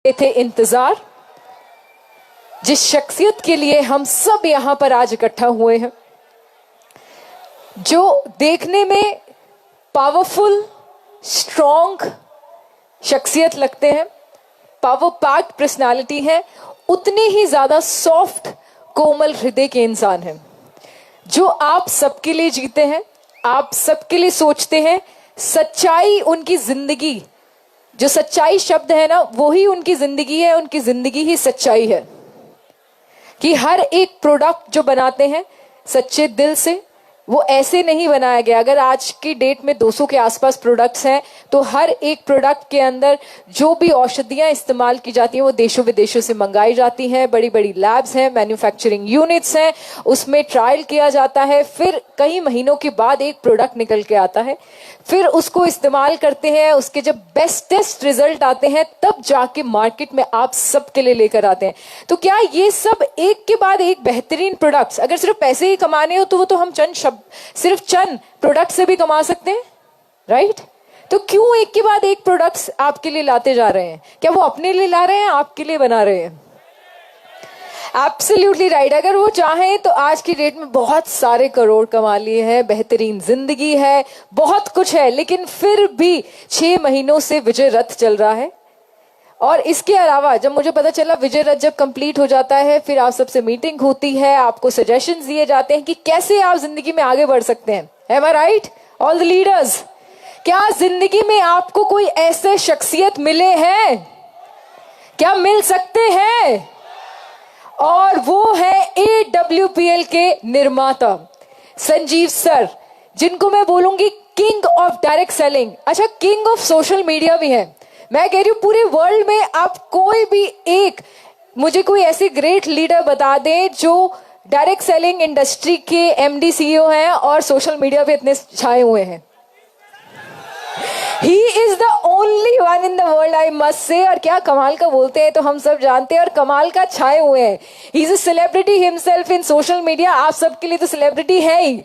थे इंतजार, जिस शख्सियत के लिए हम सब यहां पर आज इकट्ठा हुए हैं, जो देखने में पावरफुल स्ट्रॉन्ग शख्सियत लगते हैं, पावर पैक्ड पर्सनालिटी है, उतने ही ज्यादा सॉफ्ट कोमल हृदय के इंसान हैं, जो आप सबके लिए जीते हैं, आप सबके लिए सोचते हैं। सच्चाई उनकी जिंदगी, जो सच्चाई शब्द है ना, वो ही उनकी जिंदगी है, उनकी जिंदगी ही सच्चाई है। कि हर एक प्रोडक्ट जो बनाते हैं सच्चे दिल से, वो ऐसे नहीं बनाया गया। अगर आज की डेट में 200 के आसपास प्रोडक्ट्स हैं, तो हर एक प्रोडक्ट के अंदर जो भी औषधियां इस्तेमाल की जाती हैं वो देशों विदेशों से मंगाई जाती हैं। बड़ी बड़ी लैब्स हैं, मैन्युफैक्चरिंग यूनिट्स हैं, उसमें ट्रायल किया जाता है, फिर कई महीनों के बाद एक प्रोडक्ट निकल के आता है, फिर उसको इस्तेमाल करते हैं, उसके जब बेस्टेस्ट रिजल्ट आते हैं तब जाके मार्केट में आप सबके लिए लेकर आते हैं। तो क्या ये सब एक के बाद एक बेहतरीन प्रोडक्ट्स, अगर सिर्फ पैसे ही कमाने हो तो वो तो हम सिर्फ चंद प्रोडक्ट से भी कमा सकते हैं, राइट? तो क्यों एक के बाद एक प्रोडक्ट्स आपके लिए लाते जा रहे हैं? क्या वो अपने लिए ला रहे हैं, आपके लिए बना रहे हैं? Absolutely right. अगर वो चाहें तो आज की डेट में बहुत सारे करोड़ कमा लिए हैं, बेहतरीन जिंदगी है, बहुत कुछ है, लेकिन फिर भी 6 महीनों से विजय रथ चल रहा है। और इसके अलावा जब मुझे पता चला विजय रथ जब कंप्लीट हो जाता है, फिर आप सबसे मीटिंग होती है, आपको सजेशंस दिए जाते हैं कि कैसे आप जिंदगी में आगे बढ़ सकते हैं। Am I right? All the leaders, क्या जिंदगी में आपको कोई ऐसे शख्सियत मिले हैं? क्या मिल सकते हैं? और वो है AWPL के निर्माता संजीव सर, जिनको मैं बोलूंगी किंग ऑफ डायरेक्ट सेलिंग। अच्छा, किंग ऑफ सोशल मीडिया भी है। मैं कह रही हूं पूरे वर्ल्ड में आप कोई भी एक मुझे कोई ऐसी ग्रेट लीडर बता दें जो डायरेक्ट सेलिंग इंडस्ट्री के MD CEO हैं और सोशल मीडिया पे इतने छाए हुए हैं। He is the only one in the world, I must say। और क्या कमाल का बोलते हैं तो हम सब जानते हैं, और कमाल का छाए हुए हैं। He is a celebrity himself in social media। आप सबके लिए तो सेलिब्रिटी है ही।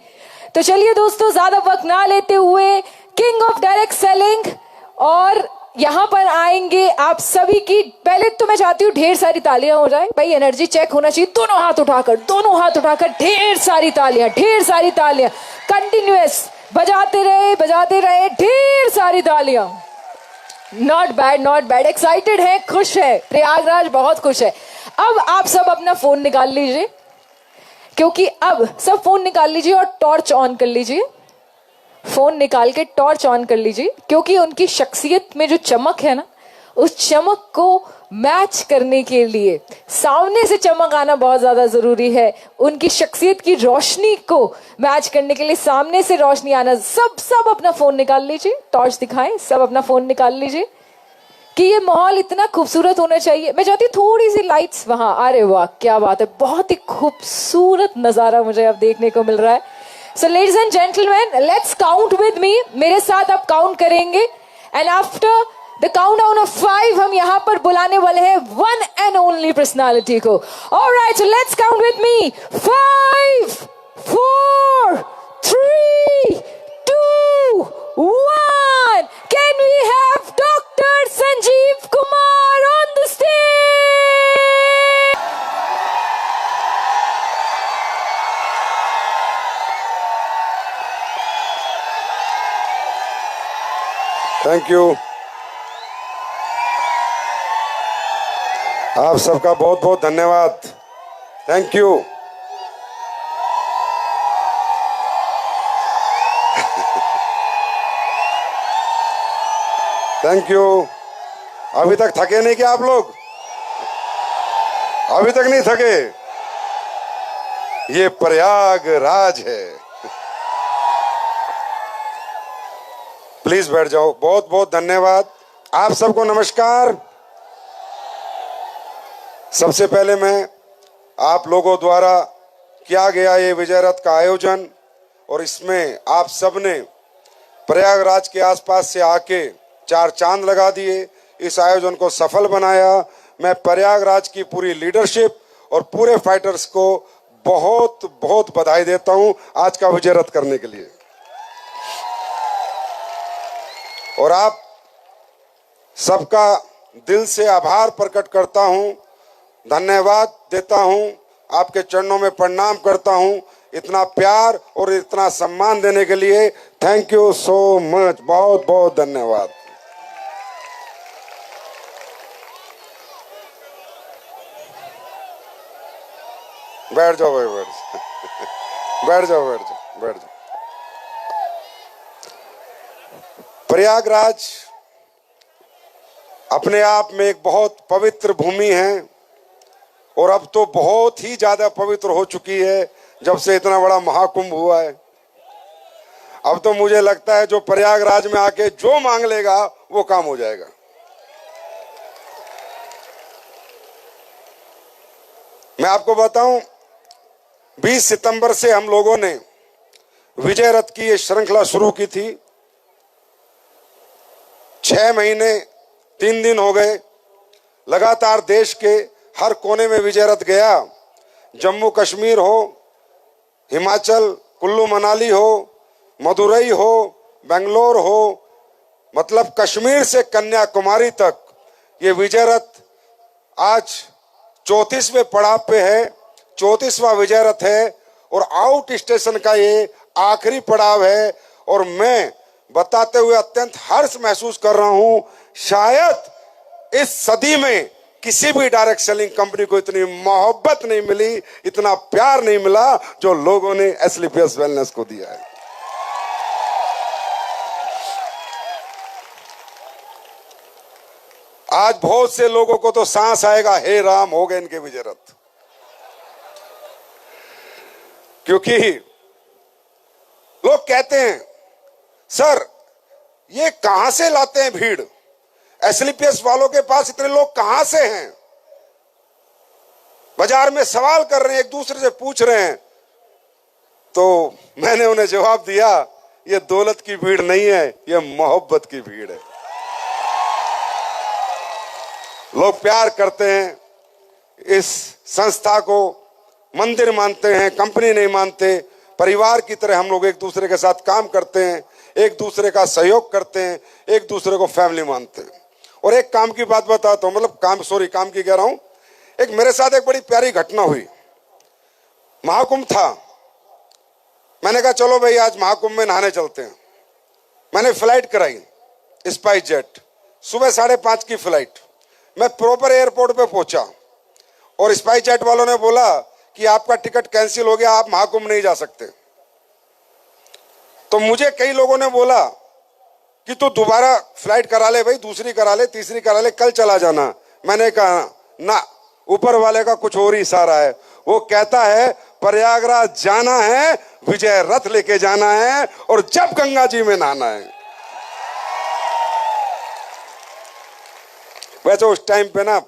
तो चलिए दोस्तों, ज्यादा वक्त ना लेते हुए किंग ऑफ डायरेक्ट सेलिंग और यहां पर आएंगे आप सभी की। पहले तो मैं चाहती हूँ ढेर सारी तालियां हो जाए भाई, एनर्जी चेक होना चाहिए। दोनों हाथ उठाकर ढेर सारी तालियां कंटिन्यूअस बजाते रहे, ढेर सारी तालियां। Not bad. एक्साइटेड है, खुश है, प्रयागराज बहुत खुश है। अब आप सब अपना फोन निकाल लीजिए, क्योंकि अब सब फोन निकाल लीजिए और टॉर्च ऑन कर लीजिए। फोन निकाल के टॉर्च ऑन कर लीजिए, क्योंकि उनकी शख्सियत में जो चमक है ना, उस चमक को मैच करने के लिए सामने से चमक आना बहुत ज्यादा जरूरी है। उनकी शख्सियत की रोशनी को मैच करने के लिए सामने से रोशनी आना। सब अपना फोन निकाल लीजिए, टॉर्च दिखाएं, सब अपना फोन निकाल लीजिए कि ये माहौल इतना खूबसूरत होना चाहिए। मैं चाहती हूँ थोड़ी सी लाइट्स वहां। अरे वाह, क्या बात है, बहुत ही खूबसूरत नजारा मुझे अब देखने को मिल रहा है। So ladies and gentlemen, let's count with me। मेरे साथ आप काउंट करेंगे, and after the countdown of 5 हम यहाँ पर बुलाने वाले हैं one and only personality को। Alright, so let's count with me। 5, 4, 3, 2, 1। Can we have Dr. Sanjeev Kumar on the stage? Thank you. आप सबका बहुत बहुत धन्यवाद। Thank you. Thank you. अभी तक थके नहीं क्या आप लोग? अभी तक नहीं थके? ये प्रयागराज है। प्लीज बैठ जाओ। बहुत बहुत धन्यवाद। आप सबको नमस्कार। सबसे पहले मैं आप लोगों द्वारा किया गया ये विजय रथ का आयोजन, और इसमें आप सबने प्रयागराज के आसपास से आके 4 चांद लगा दिए, इस आयोजन को सफल बनाया। मैं प्रयागराज की पूरी लीडरशिप और पूरे फाइटर्स को बहुत बहुत बधाई देता हूं आज का विजय रथ करने के लिए। और आप सबका दिल से आभार प्रकट करता हूं, धन्यवाद देता हूं, आपके चरणों में प्रणाम करता हूं। इतना प्यार और इतना सम्मान देने के लिए थैंक यू सो मच, बहुत बहुत धन्यवाद। बैठ जाओ भाई, बैठ जाओ बैठ जाओ बैठ जाओ बैठ जाओ। प्रयागराज अपने आप में एक बहुत पवित्र भूमि है और अब तो बहुत ही ज्यादा पवित्र हो चुकी है जब से इतना बड़ा महाकुंभ हुआ है। अब तो मुझे लगता है जो प्रयागराज में आके जो मांग लेगा वो काम हो जाएगा। मैं आपको बताऊं, 20 सितंबर से हम लोगों ने विजय रथ की ये श्रृंखला शुरू की थी। 6 महीने 3 दिन हो गए, लगातार देश के हर कोने में विजय रथ गया। जम्मू कश्मीर हो, हिमाचल, कुल्लू मनाली हो, मदुरई हो, बेंगलोर हो, मतलब कश्मीर से कन्याकुमारी तक ये विजय रथ आज 34वें पड़ाव पे है, 34वां विजय रथ है और आउट स्टेशन का ये आखिरी पड़ाव है। और मैं बताते हुए अत्यंत हर्ष महसूस कर रहा हूं, शायद इस सदी में किसी भी डायरेक्ट सेलिंग कंपनी को इतनी मोहब्बत नहीं मिली, इतना प्यार नहीं मिला जो लोगों ने एसलीपीएस वेलनेस को दिया है। आज बहुत से लोगों को तो सांस आएगा, हे राम हो गए इनके विजय रथ। क्योंकि लोग कहते हैं सर ये कहां से लाते हैं भीड़, एसलीपीएस वालों के पास इतने लोग कहां से हैं। बाजार में सवाल कर रहे हैं, एक दूसरे से पूछ रहे हैं। तो मैंने उन्हें जवाब दिया, ये दौलत की भीड़ नहीं है, ये मोहब्बत की भीड़ है। लोग प्यार करते हैं, इस संस्था को मंदिर मानते हैं, कंपनी नहीं मानते। परिवार की तरह हम लोग एक दूसरे के साथ काम करते हैं, एक दूसरे का सहयोग करते हैं, एक दूसरे को फैमिली मानते हैं। और एक काम की बात बताता हूं, मतलब काम की कह रहा हूं। एक मेरे साथ एक बड़ी प्यारी घटना हुई। महाकुंभ था, मैंने कहा चलो भाई आज महाकुंभ में नहाने चलते हैं। मैंने फ्लाइट कराई, स्पाइस जेट, सुबह 5:30 की फ्लाइट। मैं प्रॉपर एयरपोर्ट पे पहुंचा और स्पाइस जेट वालों ने बोला कि आपका टिकट कैंसिल हो गया, आप महाकुंभ नहीं जा सकते। तो मुझे कई लोगों ने बोला कि तू दोबारा फ्लाइट करा ले भाई, दूसरी करा ले, तीसरी करा ले, कल चला जाना। मैंने कहा ना, ऊपर वाले का कुछ और ही इशारा है। वो कहता है प्रयागराज जाना है, विजय रथ लेके जाना है और जब गंगा जी में नहाना है। वैसे उस टाइम पे ना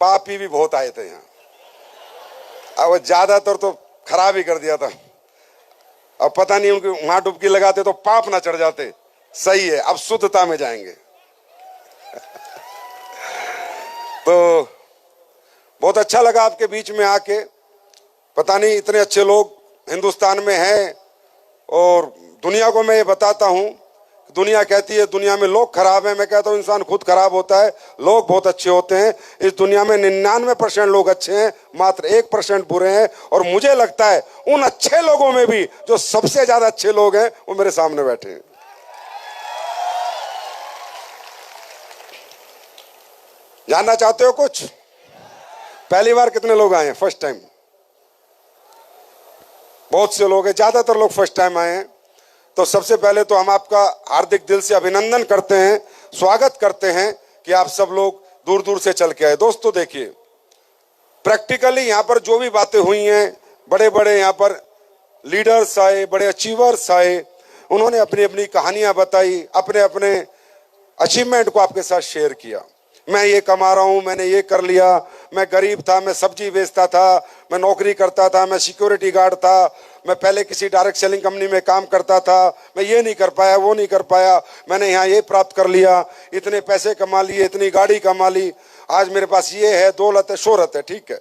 पापी भी बहुत आए थे यहाँ, अब ज्यादातर तो खराब ही कर दिया था। अब पता नहीं उनकी वहां डुबकी लगाते तो पाप ना चढ़ जाते। सही है, अब शुद्धता में जाएंगे। तो बहुत अच्छा लगा आपके बीच में आके। पता नहीं इतने अच्छे लोग हिंदुस्तान में हैं। और दुनिया को मैं ये बताता हूं, दुनिया कहती है दुनिया में लोग खराब हैं, मैं कहता हूं इंसान खुद खराब होता है, लोग बहुत अच्छे होते हैं। इस दुनिया में 99% लोग अच्छे हैं, मात्र 1% बुरे हैं। और मुझे लगता है उन अच्छे लोगों में भी जो सबसे ज्यादा अच्छे लोग हैं वो मेरे सामने बैठे हैं। जानना चाहते हो कुछ? पहली बार कितने लोग आए हैं? First time? बहुत से लोग हैं, ज्यादातर लोग फर्स्ट टाइम आए हैं। तो सबसे पहले तो हम आपका हार्दिक दिल से अभिनंदन करते हैं, स्वागत करते हैं कि आप सब लोग दूर दूर से चल के आए। दोस्तों देखिए, प्रैक्टिकली यहाँ पर जो भी बातें हुई हैं, बड़े बड़े यहाँ पर लीडर्स आए, बड़े अचीवर्स आए, उन्होंने अपनी अपनी कहानियां बताई, अपने अपने अचीवमेंट को आपके साथ शेयर किया। मैं ये कमा रहा हूं, मैंने ये कर लिया, मैं गरीब था, मैं सब्जी बेचता था, मैं नौकरी करता था, मैं सिक्योरिटी गार्ड था, मैं पहले किसी डायरेक्ट सेलिंग कंपनी में काम करता था, मैं ये नहीं कर पाया, वो नहीं कर पाया, मैंने यहाँ ये प्राप्त कर लिया, इतने पैसे कमा लिए, इतनी गाड़ी कमा ली, आज मेरे पास ये है, दौलत है, शोहरत है। ठीक है,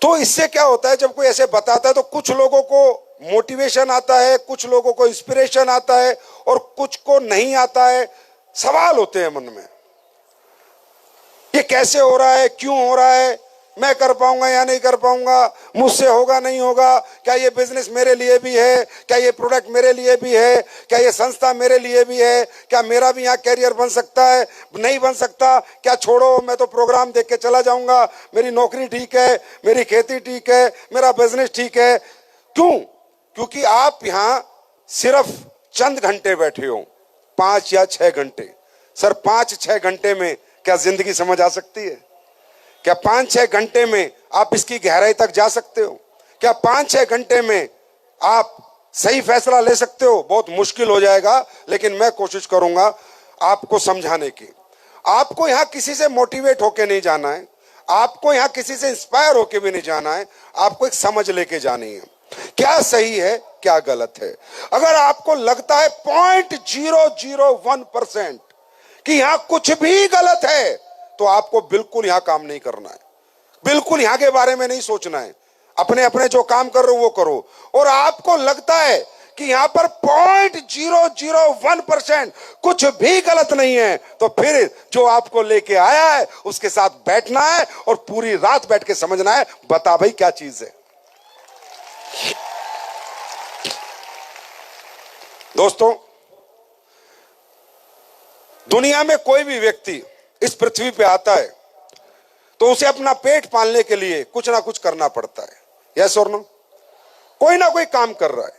तो इससे क्या होता है, जब कोई ऐसे बताता है तो कुछ लोगों को मोटिवेशन आता है, कुछ लोगों को इंस्पिरेशन आता है और कुछ को नहीं आता है। सवाल होते हैं मन में, ये कैसे हो रहा है, क्यों हो रहा है, मैं कर पाऊंगा या नहीं कर पाऊंगा, मुझसे होगा नहीं होगा, क्या ये बिजनेस मेरे लिए भी है, क्या ये प्रोडक्ट मेरे लिए भी है, क्या ये संस्था मेरे लिए भी है, क्या मेरा भी यहाँ कैरियर बन सकता है, नहीं बन सकता, क्या छोड़ो मैं तो प्रोग्राम देख के चला जाऊंगा, मेरी नौकरी ठीक है, मेरी खेती ठीक है, मेरा बिजनेस ठीक है। क्यों? क्योंकि आप यहाँ सिर्फ चंद घंटे बैठे हो, 5 या 6 घंटे। सर 5-6 घंटे में क्या जिंदगी समझ आ सकती है? क्या 5-6 घंटे में आप इसकी गहराई तक जा सकते हो? क्या 5-6 घंटे में आप सही फैसला ले सकते हो? बहुत मुश्किल हो जाएगा, लेकिन मैं कोशिश करूंगा आपको समझाने की। आपको यहां किसी से मोटिवेट होके नहीं जाना है, आपको यहां किसी से इंस्पायर होके भी नहीं जाना है, आपको एक समझ लेके जानी है, क्या सही है क्या गलत है। अगर आपको लगता है 0.001% कि यहां कुछ भी गलत है, तो आपको बिल्कुल यहां काम नहीं करना है, बिल्कुल यहां के बारे में नहीं सोचना है, अपने अपने जो काम कर रहे हो वो करो। और आपको लगता है कि यहां पर 0.001% कुछ भी गलत नहीं है, तो फिर जो आपको लेके आया है उसके साथ बैठना है और पूरी रात बैठ के समझना है, बता भाई क्या चीज है। दोस्तों, दुनिया में कोई भी व्यक्ति इस पृथ्वी पे आता है तो उसे अपना पेट पालने के लिए कुछ ना कुछ करना पड़ता है, यस और नो? कोई ना कोई काम कर रहा है,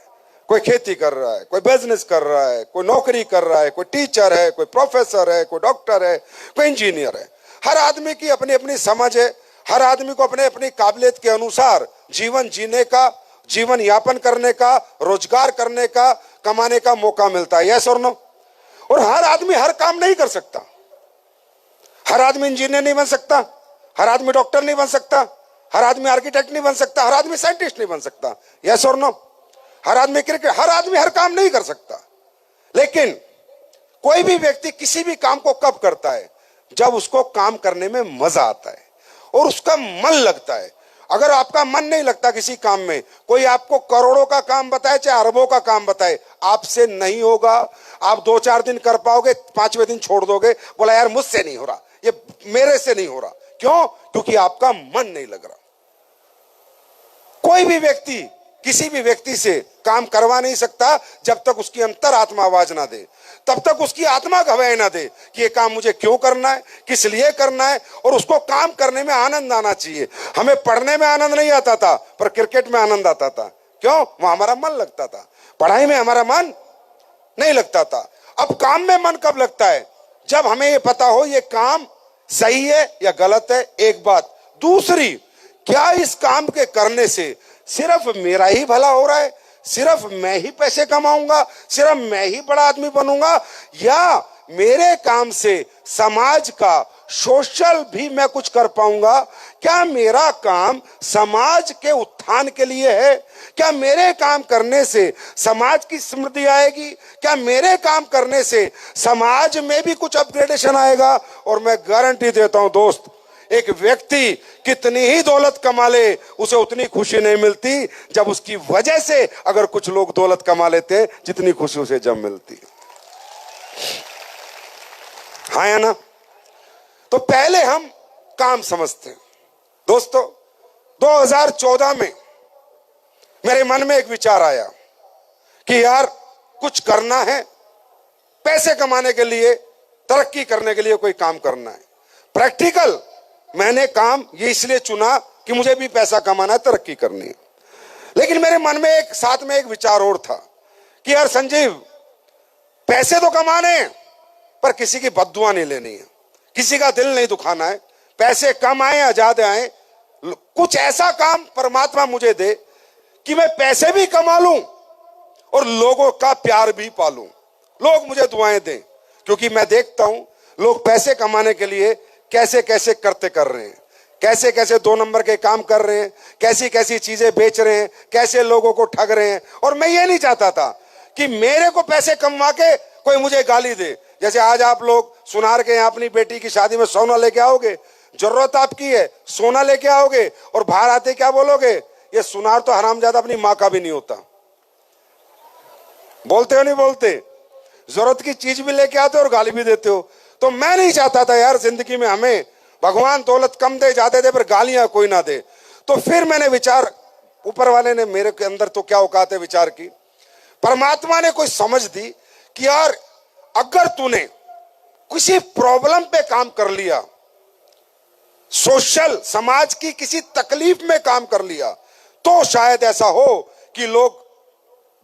कोई खेती कर रहा है, कोई बिजनेस कर रहा है, कोई नौकरी कर रहा है, कोई टीचर है, कोई प्रोफेसर है, कोई डॉक्टर है, कोई इंजीनियर है। हर आदमी की अपनी अपनी समझ है, हर आदमी को अपने अपनी काबिलियत के अनुसार जीवन जीने का, जीवन यापन करने का, रोजगार करने का, कमाने का मौका मिलता है, यस और नो? और हर आदमी हर काम नहीं कर सकता, हर आदमी इंजीनियर नहीं बन सकता, हर आदमी डॉक्टर नहीं बन सकता, हर आदमी आर्किटेक्ट नहीं बन सकता, हर आदमी साइंटिस्ट नहीं बन सकता, यस और नो? हर आदमी क्रिकेट, हर आदमी हर काम नहीं कर सकता। लेकिन कोई भी व्यक्ति किसी भी काम को कब करता है? जब उसको काम करने में मजा आता है और उसका मन लगता है। अगर आपका मन नहीं लगता किसी काम में, कोई आपको करोड़ों का काम बताए चाहे अरबों का काम बताए, आपसे नहीं होगा। आप 2-4 दिन कर पाओगे, 5वें दिन छोड़ दोगे, बोला यार मुझसे नहीं हो रहा, ये मेरे से नहीं हो रहा। क्यों? क्योंकि आपका मन नहीं लग रहा। कोई भी व्यक्ति किसी भी व्यक्ति से काम करवा नहीं सकता जब तक उसकी अंतर आत्मा आवाज ना दे, तब तक उसकी आत्मा गवाही ना दे कि ये काम मुझे क्यों करना है, किस लिए करना है, और उसको काम करने में आनंद आना चाहिए। हमें पढ़ने में आनंद नहीं आता था, पर क्रिकेट में आनंद आता था। क्यों? वहां हमारा मन लगता था। पढ़ाई में हमारा मन नहीं लगता था। अब काम में मन कब लगता है? जब हमें ये पता हो ये काम सही है या गलत है, एक बात। दूसरी, क्या इस काम के करने से सिर्फ मेरा ही भला हो रहा है, सिर्फ मैं ही पैसे कमाऊंगा, सिर्फ मैं ही बड़ा आदमी बनूंगा, या मेरे काम से समाज का सोशल भी मैं कुछ कर पाऊंगा? क्या मेरा काम समाज के उत्थान के लिए है? क्या मेरे काम करने से समाज की समृद्धि आएगी? क्या मेरे काम करने से समाज में भी कुछ अपग्रेडेशन आएगा? और मैं गारंटी देता हूं दोस्त, एक व्यक्ति कितनी ही दौलत कमा ले, उसे उतनी खुशी नहीं मिलती जब उसकी वजह से अगर कुछ लोग दौलत कमा लेते जितनी खुशी उसे जब मिलती। हाँ या ना? तो पहले हम काम समझते हैं। दोस्तों, 2014 में मेरे मन में एक विचार आया कि यार कुछ करना है, पैसे कमाने के लिए, तरक्की करने के लिए कोई काम करना है। प्रैक्टिकल मैंने काम ये इसलिए चुना कि मुझे भी पैसा कमाना है, तरक्की करनी है। लेकिन मेरे मन में एक साथ में एक विचार और था कि यार संजीव, पैसे तो कमाने हैं पर किसी की बद्दुआ नहीं लेनी है, किसी का दिल नहीं दुखाना है। पैसे कम आए या ज्यादा आए, कुछ ऐसा काम परमात्मा मुझे दे कि मैं पैसे भी कमा लूं और लोगों का प्यार भी पालूं, लोग मुझे दुआएं दें। क्योंकि मैं देखता हूं लोग पैसे कमाने के लिए कैसे कैसे करते कर रहे हैं, कैसे कैसे 2 नंबर के काम कर रहे हैं, कैसी कैसी चीजें बेच रहे हैं, कैसे लोगों को ठग रहे हैं। और मैं ये नहीं चाहता था कि मेरे को पैसे कमा के कोई मुझे गाली दे। जैसे आज आप लोग सुनार के यहाँ अपनी बेटी की शादी में सोना लेके आओगे, जरूरत आपकी है, सोना लेके आओगे, और बाहर आते क्या बोलोगे? ये सुनार तो हरामजादा अपनी माँ का भी नहीं होता। बोलते हो नहीं बोलते? जरूरत की चीज भी लेके आते हो और गाली भी देते हो। तो मैं नहीं चाहता था यार जिंदगी में हमें भगवान दौलत कम दे ज्यादा दे पर गालियां कोई ना दे। तो फिर मैंने विचार, ऊपर वाले ने मेरे के अंदर तो क्या औकात है विचार की, परमात्मा ने कोई समझ दी कि यार अगर तूने किसी प्रॉब्लम पे काम कर लिया, सोशल समाज की किसी तकलीफ में काम कर लिया, तो शायद ऐसा हो कि लोग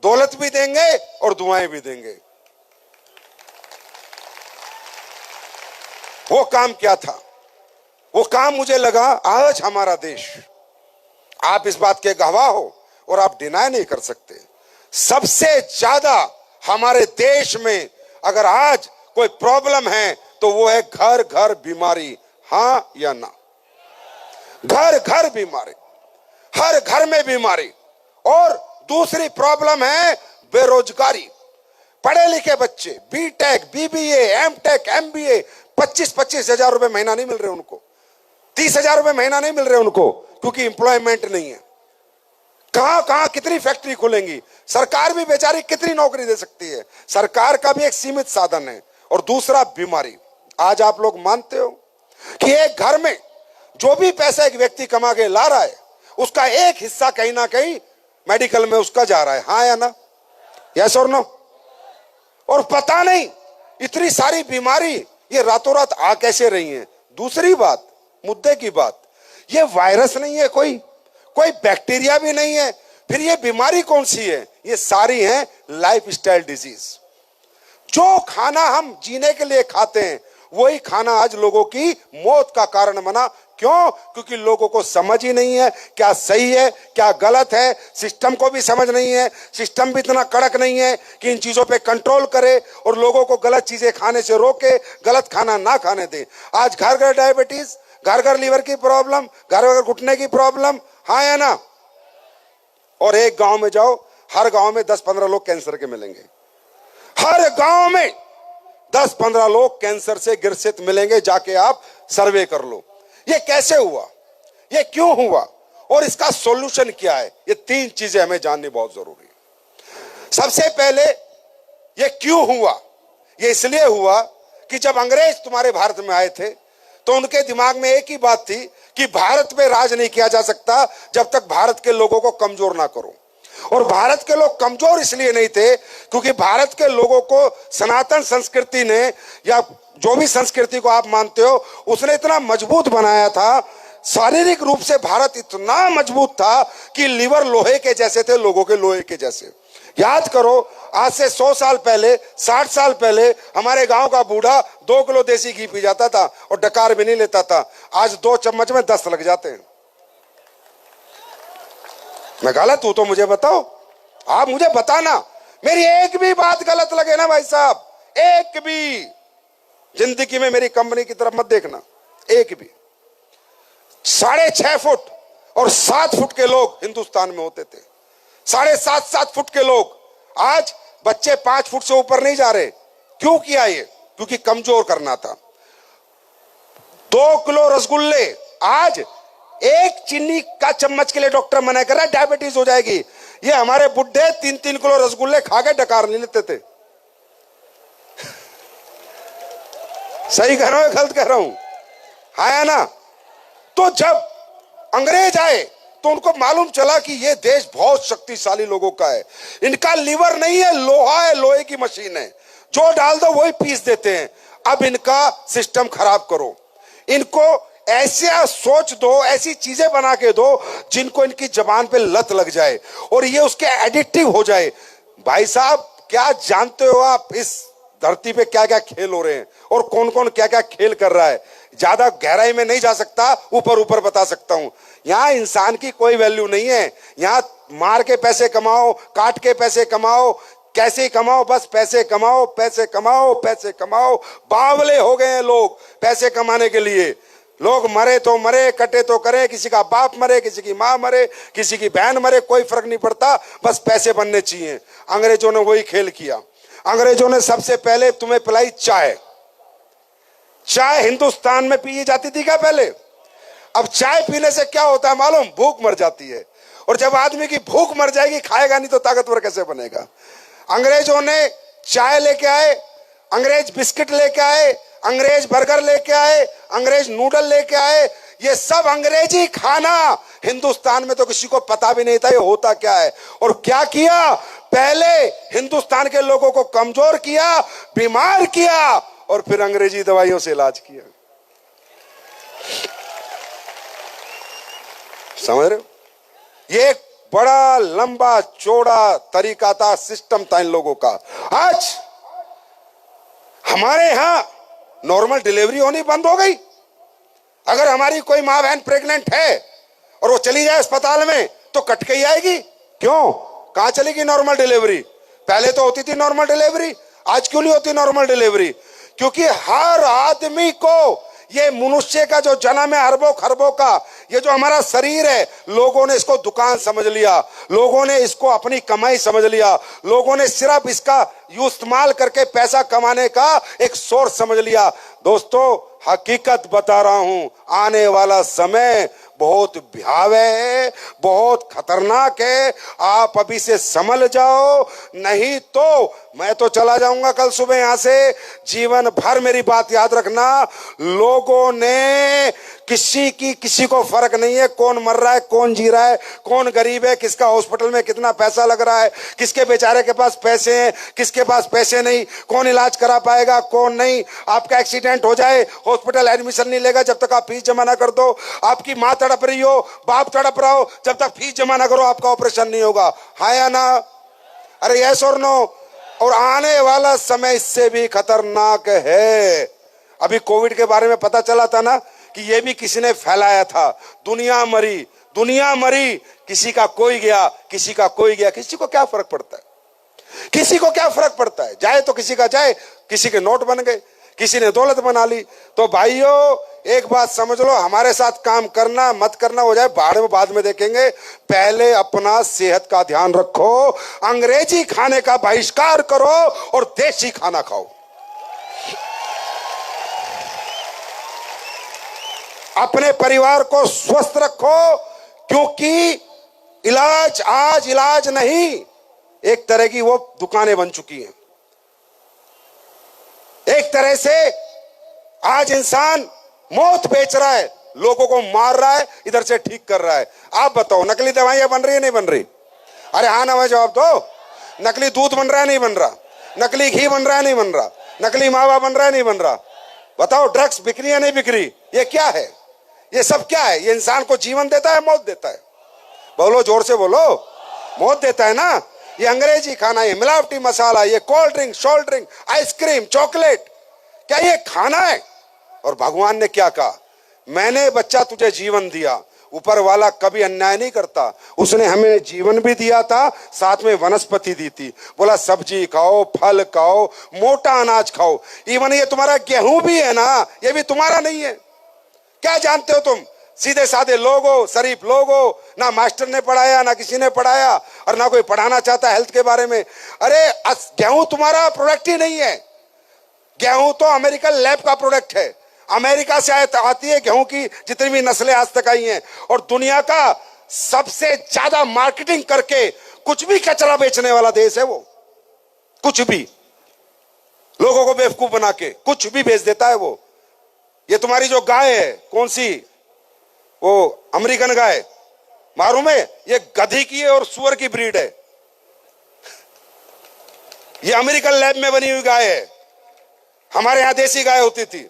दौलत भी देंगे और दुआएं भी देंगे। वो काम क्या था? वो काम मुझे लगा आज हमारा देश, आप इस बात के गवाह हो और आप डिनाई नहीं कर सकते, सबसे ज्यादा हमारे देश में अगर आज कोई प्रॉब्लम है तो वो है घर घर बीमारी। हां या ना? घर घर बीमारी, हर घर में बीमारी। और दूसरी प्रॉब्लम है बेरोजगारी। पढ़े लिखे बच्चे बीटेक, बीबीए, एमटेक, एमबीए, 25-25 हजार रुपए महीना नहीं मिल रहे उनको, 30 हजार रुपए महीना नहीं मिल रहे उनको, क्योंकि एम्प्लॉयमेंट नहीं है। कहां कहां कितनी फैक्ट्री खुलेंगी? सरकार भी बेचारी कितनी नौकरी दे सकती है? सरकार का भी एक सीमित साधन है। और दूसरा बीमारी। आज आप लोग मानते हो कि एक घर में जो भी पैसा एक व्यक्ति कमा के ला रहा है, उसका एक हिस्सा कहीं ना कहीं मेडिकल में उसका जा रहा है। हाँ या ना? यस और नो? और पता नहीं इतनी सारी बीमारी ये रातों रात आ कैसे रही है। दूसरी बात, मुद्दे की बात, ये वायरस नहीं है, कोई बैक्टीरिया भी नहीं है, फिर ये बीमारी कौन सी है? ये सारी हैं लाइफस्टाइल डिजीज। जो खाना हम जीने के लिए खाते हैं वही खाना आज लोगों की मौत का कारण बना। क्यों? क्योंकि लोगों को समझ ही नहीं है क्या सही है क्या गलत है, सिस्टम को भी समझ नहीं है, सिस्टम भी इतना कड़क नहीं है कि इन चीजों पे कंट्रोल करे और लोगों को गलत चीजें खाने से रोके, गलत खाना ना खाने दे। आज घर घर डायबिटीज, घर घर लीवर की प्रॉब्लम, घर घर घुटने की प्रॉब्लम। हाँ या ना? और एक गांव में जाओ, हर गांव में 10-15 लोग कैंसर के मिलेंगे। हर गांव में 10-15 लोग कैंसर से ग्रसित मिलेंगे। जाके आप सर्वे कर लो। ये कैसे हुआ? ये क्यों हुआ? और इसका सॉल्यूशन क्या है? ये 3 चीजें हमें जाननी बहुत जरूरी है। सबसे पहले, ये क्यों हुआ? ये इसलिए हुआ कि जब अंग्रेज तुम्हारे भारत में आए थे तो उनके दिमाग में एक ही बात थी कि भारत पे राज नहीं किया जा सकता जब तक भारत के लोगों को कमजोर ना करो। और भारत के लोग कमजोर इसलिए नहीं थे क्योंकि भारत के लोगों को सनातन संस्कृति ने, या जो भी संस्कृति को आप मानते हो, उसने इतना मजबूत बनाया था। शारीरिक रूप से भारत इतना मजबूत था कि लीवर लोहे के जैसे थे, लोगों के लोहे के जैसे। याद करो, आज से 100 साल पहले, 60 साल पहले हमारे गांव का बूढ़ा 2 किलो देसी घी पी जाता था और डकार भी नहीं लेता था। आज 2 चम्मच में 10 लग जाते हैं। मैं गलत हूं तो मुझे बताओ, आप मुझे बताना। मेरी एक भी बात गलत लगे ना भाई साहब, एक भी, जिंदगी में मेरी कंपनी की तरफ मत देखना, एक भी। 6.5 फुट और 7 फुट के लोग हिंदुस्तान में होते थे। 7.5-7 फुट के लोग। आज बच्चे 5 फुट से ऊपर नहीं जा रहे। क्यों किया ये? क्योंकि कमजोर करना था। 2 किलो रसगुल्ले, आज 1 चीनी का चम्मच के लिए डॉक्टर मना कर रहा है, डायबिटीज हो जाएगी। ये हमारे बुढ़े 3-3 किलो रसगुल्ले खा के डकार नहीं लेते थे। सही कह रहा हूं, गलत कह रहा हूं? है ना? तो जब अंग्रेज आए तो उनको मालूम चला कि ये देश बहुत शक्तिशाली लोगों का है। इनका लीवर नहीं है, लोहा है, लोहे की मशीन है, जो डाल दो वही पीस देते हैं। अब इनका सिस्टम खराब करो, इनको ऐसा सोच दो, ऐसी चीजें बना के दो जिनको इनकी जबान पे लत लग जाए और ये उसके एडिक्टिव हो जाए। भाई साहब, क्या जानते हो आप इस धरती पे क्या क्या खेल हो रहे हैं और कौन कौन क्या क्या खेल कर रहा है? ज्यादा गहराई में नहीं जा सकता, ऊपर ऊपर बता सकता हूं। यहां इंसान की कोई वैल्यू नहीं है। यहां मार के पैसे कमाओ, काट के पैसे कमाओ, कैसे कमाओ, बस पैसे कमाओ, पैसे कमाओ, पैसे कमाओ। बावले हो गए हैं लोग पैसे कमाने के लिए। लोग मरे तो मरे, कटे तो करे, किसी का बाप मरे, किसी की माँ मरे, किसी की बहन मरे, कोई फर्क नहीं पड़ता, बस पैसे बनने चाहिए। अंग्रेजों ने वही खेल किया। अंग्रेजों ने सबसे पहले तुम्हें पिलाई चाय। चाय हिंदुस्तान में पी जाती थी क्या पहले? अब चाय पीने से क्या होता है मालूम? भूख मर जाती है। और जब आदमी की भूख मर जाएगी, खाएगा नहीं तो ताकतवर कैसे बनेगा? अंग्रेजों ने चाय लेके आए, अंग्रेज बिस्किट लेके आए, अंग्रेज बर्गर लेके आए, अंग्रेज नूडल लेके आए, ये सब अंग्रेजी खाना हिंदुस्तान में तो किसी को पता भी नहीं था ये होता क्या है। और क्या किया, पहले हिंदुस्तान के लोगों को कमजोर किया, बीमार किया, और फिर अंग्रेजी दवाइयों से इलाज किया। समझ रहे हो? ये एक बड़ा लंबा चौड़ा तरीका था, सिस्टम था इन लोगों का। आज हमारे यहां नॉर्मल डिलीवरी होनी बंद हो गई। अगर हमारी कोई मां बहन प्रेग्नेंट है और वो चली जाए अस्पताल में तो कट के ही आएगी। क्यों? कहां चलेगी नॉर्मल डिलीवरी? पहले तो होती थी नॉर्मल डिलीवरी, आज क्यों नहीं होती नॉर्मल डिलीवरी? क्योंकि हर आदमी को ये मनुष्य का जो जन्म है अरबों खरबों का, ये जो हमारा शरीर है, लोगों ने इसको दुकान समझ लिया, लोगों ने इसको अपनी कमाई समझ लिया, लोगों ने सिर्फ इसका इस्तेमाल करके पैसा कमाने का एक सोर्स समझ लिया। दोस्तों, हकीकत बता रहा हूं, आने वाला समय बहुत भयावह है, बहुत खतरनाक है। आप अभी से संभल जाओ, नहीं तो मैं तो चला जाऊंगा कल सुबह यहां से। जीवन भर मेरी बात याद रखना, लोगों ने किसी को फर्क नहीं है कौन मर रहा है, कौन जी रहा है, कौन गरीब है, किसका हॉस्पिटल में कितना पैसा लग रहा है, किसके बेचारे के पास पैसे हैं, किसके पास पैसे नहीं, कौन इलाज करा पाएगा, कौन नहीं। आपका एक्सीडेंट हो जाए, हॉस्पिटल एडमिशन नहीं लेगा जब तक आप फीस जमा ना कर दो। आपकी मां तड़प रही हो, बाप तड़प रहा हो, जब तक फीस जमा ना करो आपका ऑपरेशन नहीं होगा। हाँ या ना? अरे यस और नो? और आने वाला समय इससे भी खतरनाक है। अभी कोविड के बारे में पता चला था ना कि ये भी किसी ने फैलाया था। दुनिया मरी, किसी का कोई गया, किसी का कोई गया, किसी को क्या फर्क पड़ता है? किसी को क्या फर्क पड़ता है? जाए तो किसी का जाए, किसी के नोट बन गए, किसी ने दौलत बना ली। तो भाइयों, एक बात समझ लो, हमारे साथ काम करना मत करना हो जाए बाहर में, बाद में देखेंगे। पहले अपना सेहत का ध्यान रखो, अंग्रेजी खाने का बहिष्कार करो और देसी खाना खाओ। अपने परिवार को स्वस्थ रखो, क्योंकि इलाज आज इलाज नहीं, एक तरह की वो दुकानें बन चुकी हैं। एक तरह से आज इंसान मौत बेच रहा है, लोगों को मार रहा है, इधर से ठीक कर रहा है। आप बताओ, नकली दवाइयां बन रही है नहीं बन रही? अरे हाँ ना, जवाब दो। नकली दूध बन रहा है नहीं बन रहा? नकली घी बन रहा है नहीं बन रहा? नकली मावा बन रहा है नहीं बन रहा? बताओ, ड्रग्स बिक रही है नहीं बिक रही? ये क्या है? ये सब क्या है? ये इंसान को जीवन देता है, मौत देता है? बोलो, जोर से बोलो। मौत देता है ना। ये अंग्रेजी खाना, ये मिलावटी मसाला, ये cold drink, sold drink, ice cream, chocolate, क्या ये खाना है? और भगवान ने क्या कहा? मैंने बच्चा तुझे जीवन दिया। ऊपर वाला कभी अन्याय नहीं करता, उसने हमें जीवन भी दिया था, साथ में वनस्पति दी थी। बोला सब्जी खाओ, फल खाओ, मोटा अनाज खाओ। इवन ये तुम्हारा गेहूं भी है ना, ये भी तुम्हारा नहीं है। क्या जानते हो तुम? सीधे साधे लोग हो, शरीफ लोग हो, ना मास्टर ने पढ़ाया, ना किसी ने पढ़ाया, और ना कोई पढ़ाना चाहता हेल्थ के बारे में। अरे गेहूं तुम्हारा प्रोडक्ट ही नहीं है। गेहूं तो अमेरिकन लैब का प्रोडक्ट है। अमेरिका से आती है गेहूं की जितनी भी नस्लें आज तक आई हैं, और दुनिया का सबसे ज्यादा मार्केटिंग करके कुछ भी कचरा बेचने वाला देश है वो। कुछ भी, लोगों को बेवकूफ बना के कुछ भी बेच देता है वो। ये तुम्हारी जो गाय है, कौन सी, वो अमेरिकन गाय, मालूम है? ये गधी की है और सुअर की ब्रीड है। ये अमेरिकन लैब में बनी हुई गाय है। हमारे यहां देसी गाय होती थी।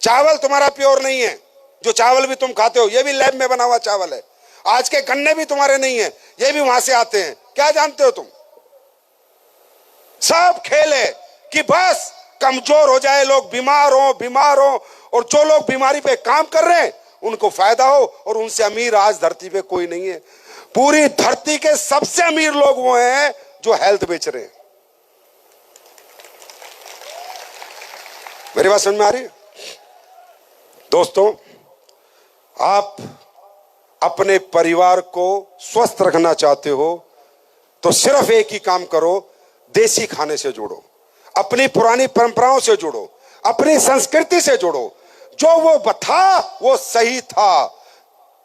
चावल तुम्हारा प्योर नहीं है, जो चावल भी तुम खाते हो ये भी लैब में बना हुआ चावल है। आज के गन्ने भी तुम्हारे नहीं है, ये भी वहां से आते हैं। क्या जानते हो तुम? सब खेल है कि बस कमजोर हो जाए लोग, बीमार हो, और जो लोग बीमारी पे काम कर रहे हैं उनको फायदा हो, और उनसे अमीर आज धरती पे कोई नहीं है। पूरी धरती के सबसे अमीर लोग वो हैं जो हेल्थ बेच रहे हैं। मेरी बात समझ में आ रही है? दोस्तों, आप अपने परिवार को स्वस्थ रखना चाहते हो तो सिर्फ एक ही काम करो, देसी खाने से जुड़ो, अपनी पुरानी परंपराओं से जुड़ो, अपनी संस्कृति से जुड़ो। जो वो था वो सही था,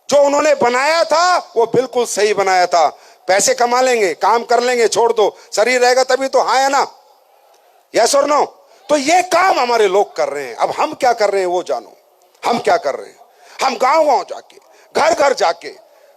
जो उन्होंने बनाया था वो बिल्कुल सही बनाया था। पैसे कमा लेंगे, काम कर लेंगे, छोड़ दो, शरीर रहेगा तभी तो। हाँ या ना? यस और नो? तो ये काम हमारे लोग कर रहे हैं। अब हम क्या कर रहे हैं वो जानो। हम क्या कर रहे हैं? हम गांव गांव जाके, घर घर जाके,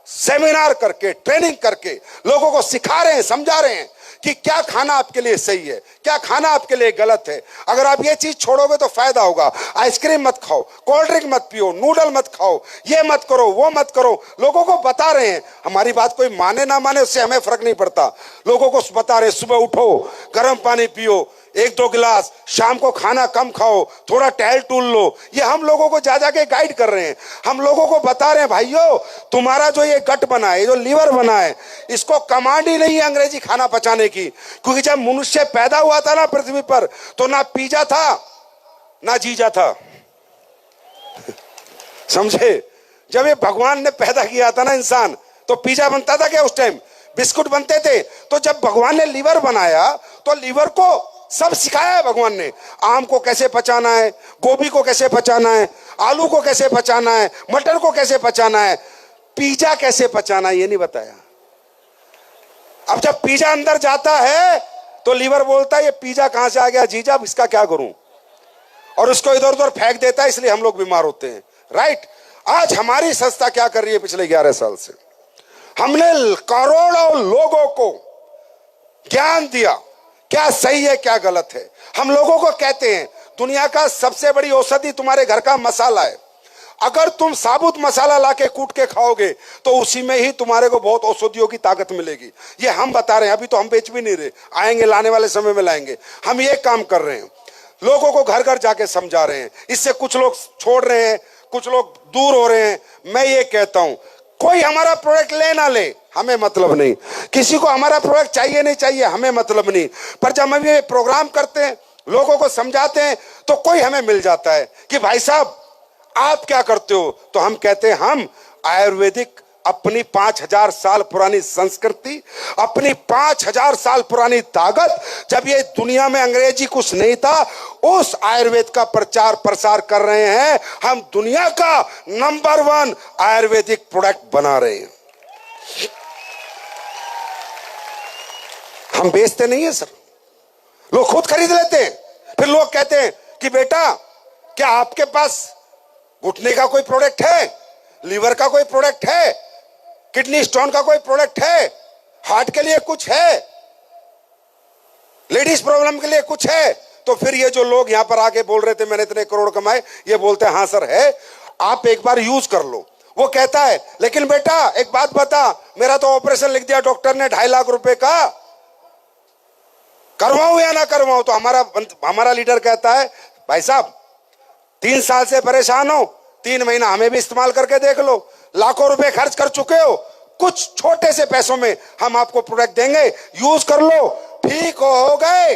सेमिनार करके, ट्रेनिंग करके लोगों को सिखा रहे हैं, समझा रहे हैं कि क्या खाना आपके लिए सही है, क्या खाना आपके लिए गलत है। अगर आप ये चीज छोड़ोगे तो फायदा होगा। आइसक्रीम मत खाओ, कोल्ड ड्रिंक मत पियो, नूडल मत खाओ, ये मत करो, वो मत करो। लोगों को बता रहे हैं। हमारी बात कोई माने ना माने उससे हमें फर्क नहीं पड़ता। लोगों को बता रहे हैं सुबह उठो, गर्म पानी पियो, 1-2 गिलास, शाम को खाना कम खाओ, थोड़ा टहल टूल लो। ये हम लोगों को जा जाके गाइड कर रहे हैं। हम लोगों को बता रहे हैं भाइयों, तुम्हारा जो ये गट बना है, जो लीवर बना है, इसको कमांड ही नहीं है अंग्रेजी खाना पचाने की। क्योंकि जब मनुष्य पैदा हुआ था ना पृथ्वी पर, तो ना पिज्जा था ना जीजा था। समझे? जब ये भगवान ने पैदा किया था ना इंसान, तो पिज्जा बनता था क्या उस टाइम? बिस्कुट बनते थे। तो जब भगवान ने लीवर बनाया, तो लीवर को सब सिखाया है भगवान ने। आम को कैसे पचाना है, गोभी को कैसे पचाना है, आलू को कैसे पचाना है, मटर को कैसे पचाना है, पिज्जा कैसे पचाना है, ये नहीं बताया। अब जब पिज्जा अंदर जाता है तो लीवर बोलता है ये पिज्जा कहां से आ गया जीजा, इसका क्या करूं, और उसको इधर उधर फेंक देता है। इसलिए हम लोग बीमार होते हैं। राइट? आज हमारी संस्था क्या कर रही है? पिछले 11 साल से हमने करोड़ों लोगों को ज्ञान दिया, क्या सही है क्या गलत है। हम लोगों को कहते हैं दुनिया का सबसे बड़ी औषधि तुम्हारे घर का मसाला है। अगर तुम साबुत मसाला लाके कूट के खाओगे तो उसी में ही तुम्हारे को बहुत औषधियों की ताकत मिलेगी। ये हम बता रहे हैं। अभी तो हम बेच भी नहीं रहे, आएंगे, लाने वाले समय में लाएंगे। हम ये काम कर रहे हैं, लोगों को घर घर जाके समझा रहे हैं। इससे कुछ लोग छोड़ रहे हैं, कुछ लोग दूर हो रहे हैं। मैं ये कहता हूं, कोई हमारा प्रोडक्ट ले ना ले, हमें मतलब नहीं। किसी को हमारा प्रोडक्ट चाहिए नहीं चाहिए, हमें मतलब नहीं। पर जब हम ये प्रोग्राम करते हैं, लोगों को समझाते हैं, तो कोई हमें मिल जाता है कि भाई साहब आप क्या करते हो? तो हम कहते हैं हम आयुर्वेदिक, अपनी 5000 साल पुरानी संस्कृति, अपनी 5000 साल पुरानी ताकत, जब ये दुनिया में अंग्रेजी कुछ नहीं था, उस आयुर्वेद का प्रचार प्रसार कर रहे हैं। हम दुनिया का नंबर 1 आयुर्वेदिक प्रोडक्ट बना रहे हैं। हम बेचते नहीं है सर, लोग खुद खरीद लेते हैं। फिर लोग कहते हैं कि बेटा क्या आपके पास घुटने का कोई प्रोडक्ट है, लीवर का कोई प्रोडक्ट है, किडनी स्टोन का कोई प्रोडक्ट है, हार्ट के लिए कुछ है, लेडीज प्रॉब्लम के लिए कुछ है? तो फिर ये जो लोग यहां पर आके बोल रहे थे मैंने इतने करोड़ कमाए, ये बोलते हैं हाँ सर है, आप एक बार यूज कर लो। वो कहता है लेकिन बेटा एक बात बता, मेरा तो ऑपरेशन लिख दिया डॉक्टर ने 2.5 लाख रुपए का, करवाऊं या ना करवाऊं? तो हमारा लीडर कहता है भाई साहब 3 साल से परेशान हो, 3 महीना हमें भी इस्तेमाल करके देख लो। लाखों रुपए खर्च कर चुके हो, कुछ छोटे से पैसों में हम आपको प्रोडक्ट देंगे, यूज कर लो। ठीक हो गए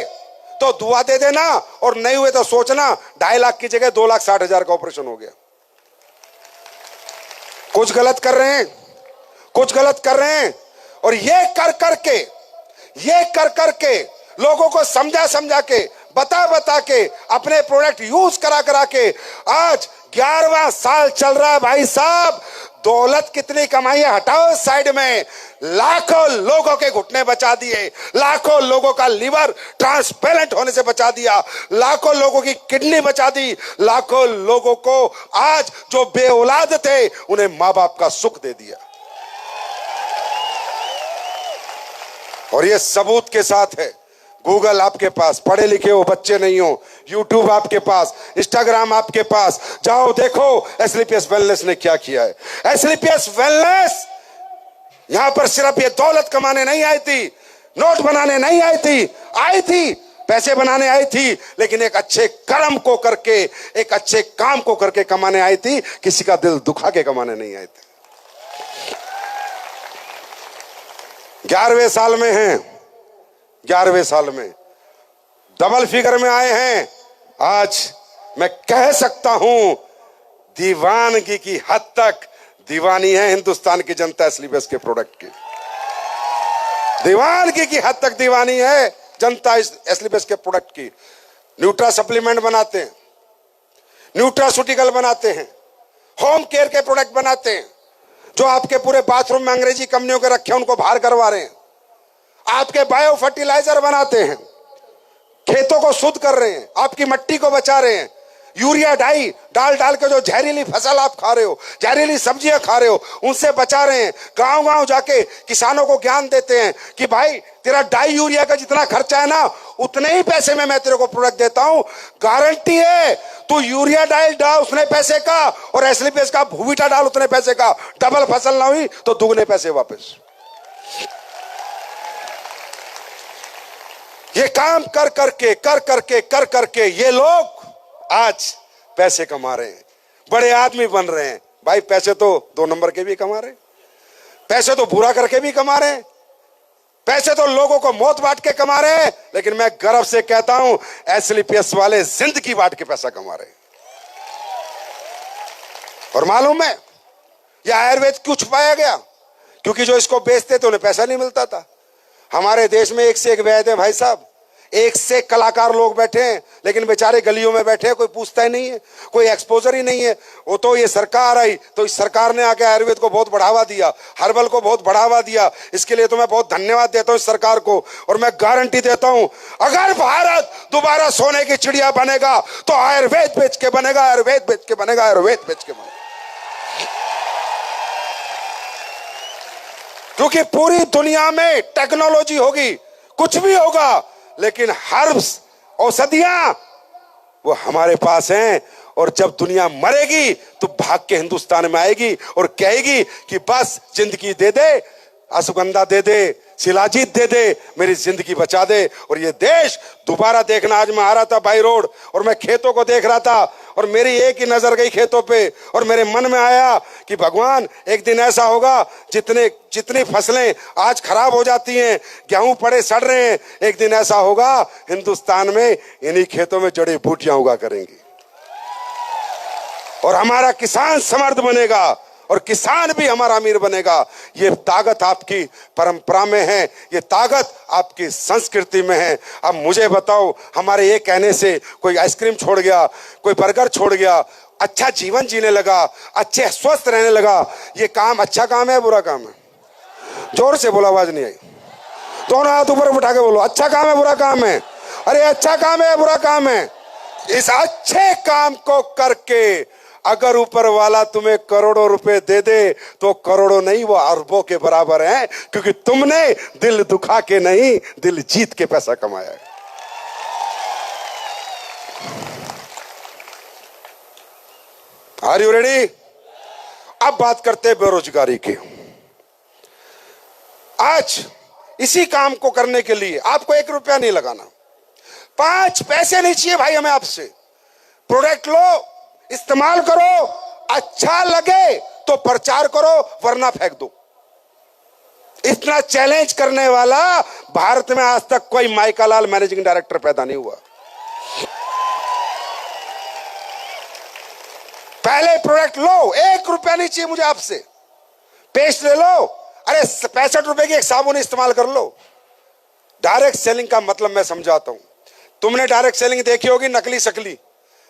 तो दुआ दे देना, और नहीं हुए तो सोचना 2.5 लाख की जगह 2,60,000 का ऑपरेशन हो गया। कुछ गलत कर रहे हैं, कुछ गलत कर रहे हैं। और ये कर करके लोगों को समझा के, बता के, अपने प्रोडक्ट यूज करा के आज 11वां साल चल रहा है भाई साहब। दौलत कितनी कमाई है हटाओ साइड में, लाखों लोगों के घुटने बचा दिए, लाखों लोगों का लीवर ट्रांसपेरेंट होने से बचा दिया, लाखों लोगों की किडनी बचा दी, लाखों लोगों को आज जो बेऔलाद थे उन्हें मां बाप का सुख दे दिया। और ये सबूत के साथ है। गूगल आपके पास, पढ़े लिखे हो बच्चे नहीं हो, यूट्यूब आपके पास, इंस्टाग्राम आपके पास, जाओ देखो एसलीपीएस वेलनेस ने क्या किया है। एसलीपीएस वेलनेस यहां पर सिर्फ ये दौलत कमाने नहीं आई थी, नोट बनाने नहीं आई थी, पैसे बनाने आई थी, लेकिन एक अच्छे कर्म को करके, एक अच्छे काम को करके कमाने आई थी। किसी का दिल दुखा के कमाने नहीं आई थी। 11वें साल में हैं, 11वें साल में डबल फिगर में आए हैं। आज मैं कह सकता हूं दीवानगी की हद तक दीवानी है हिंदुस्तान की जनता एसलीपीएस के प्रोडक्ट की। दीवानगी की हद तक दीवानी है जनता एसलीपीएस के प्रोडक्ट की। न्यूट्रा सप्लीमेंट बनाते हैं, न्यूट्रास्यूटिकल बनाते हैं, होम केयर के प्रोडक्ट बनाते हैं, जो आपके पूरे बाथरूम में अंग्रेजी कंपनियों के रखे उनको बाहर करवा रहे हैं। आपके बायो फर्टिलाइजर बनाते हैं, खेतों को शुद्ध कर रहे हैं, आपकी मिट्टी को बचा रहे हैं। यूरिया डाई डाल डाल के जो जहरीली फसल आप खा रहे हो, जहरीली सब्जियां खा रहे हो, उनसे बचा रहे हैं। गांव गांव जाके किसानों को ज्ञान देते हैं कि भाई तेरा डाई यूरिया का जितना खर्चा है ना, उतने ही पैसे में मैं तेरे को प्रोडक्ट देता हूं। गारंटी है तू यूरिया डाल डाल उतने पैसे का, और एसलीपीएस का भूविटा डाल उतने पैसे का। डबल फसल ना हुई तो दुगने पैसे वापस। ये काम कर करके ये लोग आज पैसे कमा रहे हैं, बड़े आदमी बन रहे हैं। भाई पैसे तो 2 नंबर के भी कमा रहे हैं, पैसे तो बुरा करके भी कमा रहे हैं, पैसे तो लोगों को मौत बांट के कमा रहे हैं। लेकिन मैं गर्व से कहता हूं एसलीपीएस वाले जिंदगी बांट के पैसा कमा रहे हैं। और मालूम है यह आयुर्वेद क्यों छुपाया गया? क्योंकि जो इसको बेचते थे उन्हें पैसा नहीं मिलता था। हमारे देश में एक से एक वैद्य हैं भाई साहब, एक से एक कलाकार लोग बैठे हैं, लेकिन बेचारे गलियों में बैठे हैं, कोई पूछता ही नहीं है, कोई एक्सपोजर ही नहीं है। वो तो ये सरकार आई तो इस सरकार ने आके आयुर्वेद को बहुत बढ़ावा दिया, हर्बल को बहुत बढ़ावा दिया। इसके लिए तो मैं बहुत धन्यवाद देता हूं इस सरकार को। और मैं गारंटी देता हूं अगर भारत दोबारा सोने की चिड़िया बनेगा तो आयुर्वेद बेच के बनेगा, आयुर्वेद बेच के बनेगा, आयुर्वेद बेच के बनेगा। क्योंकि पूरी दुनिया में टेक्नोलॉजी होगी, कुछ भी होगा, लेकिन हर्ब्स औषधियां वो हमारे पास हैं। और जब दुनिया मरेगी तो भाग के हिंदुस्तान में आएगी और कहेगी कि बस जिंदगी दे दे, अश्वगंधा दे दे, शिलाजीत दे दे, मेरी जिंदगी बचा दे। और ये देश दोबारा देखना। आज मैं आ रहा था बाई रोड और मैं खेतों को देख रहा था और मेरी एक ही नजर गई खेतों पे, और मेरे मन में आया कि भगवान एक दिन ऐसा होगा जितनी फसलें आज खराब हो जाती हैं, गेहूं पड़े सड़ रहे हैं, एक दिन ऐसा होगा हिंदुस्तान में इन्हीं खेतों में जड़ी बूटियां उगा करेंगी और हमारा किसान समर्थ बनेगा और किसान भी हमारा अमीर बनेगा। ये ताकत आपकी परंपरा में है, ये ताकत आपकी संस्कृति में है। अब मुझे बताओ, हमारे ये कहने से कोई आइसक्रीम छोड़ गया, कोई बर्गर छोड़ गया, अच्छा जीवन जीने लगा, अच्छे स्वस्थ रहने लगा, ये काम अच्छा काम है बुरा काम है? जोर से बोलो, आवाज नहीं आई। दोनों हाथ ऊपर उठा के बोलो, अच्छा काम है बुरा काम है? अरे अच्छा काम है बुरा काम है? इस अच्छे काम को करके अगर ऊपर वाला तुम्हें करोड़ों रुपए दे दे तो करोड़ों नहीं, वो अरबों के बराबर हैं, क्योंकि तुमने दिल दुखा के नहीं, दिल जीत के पैसा कमाया है। Are you ready? अब बात करते हैं बेरोजगारी की। आज इसी काम को करने के लिए आपको 1 रुपया नहीं लगाना, 5 पैसे नहीं चाहिए भाई हमें आपसे। प्रोडक्ट लो, इस्तेमाल करो, अच्छा लगे तो प्रचार करो, वरना फेंक दो। इतना चैलेंज करने वाला भारत में आज तक कोई माइका लाल मैनेजिंग डायरेक्टर पैदा नहीं हुआ। पहले प्रोडक्ट लो, 1 रुपया नहीं चाहिए मुझे आपसे। पेस्ट ले लो, अरे 65 रुपए की एक साबुन इस्तेमाल कर लो। डायरेक्ट सेलिंग का मतलब मैं समझाता हूं। तुमने डायरेक्ट सेलिंग देखी होगी, नकली शकली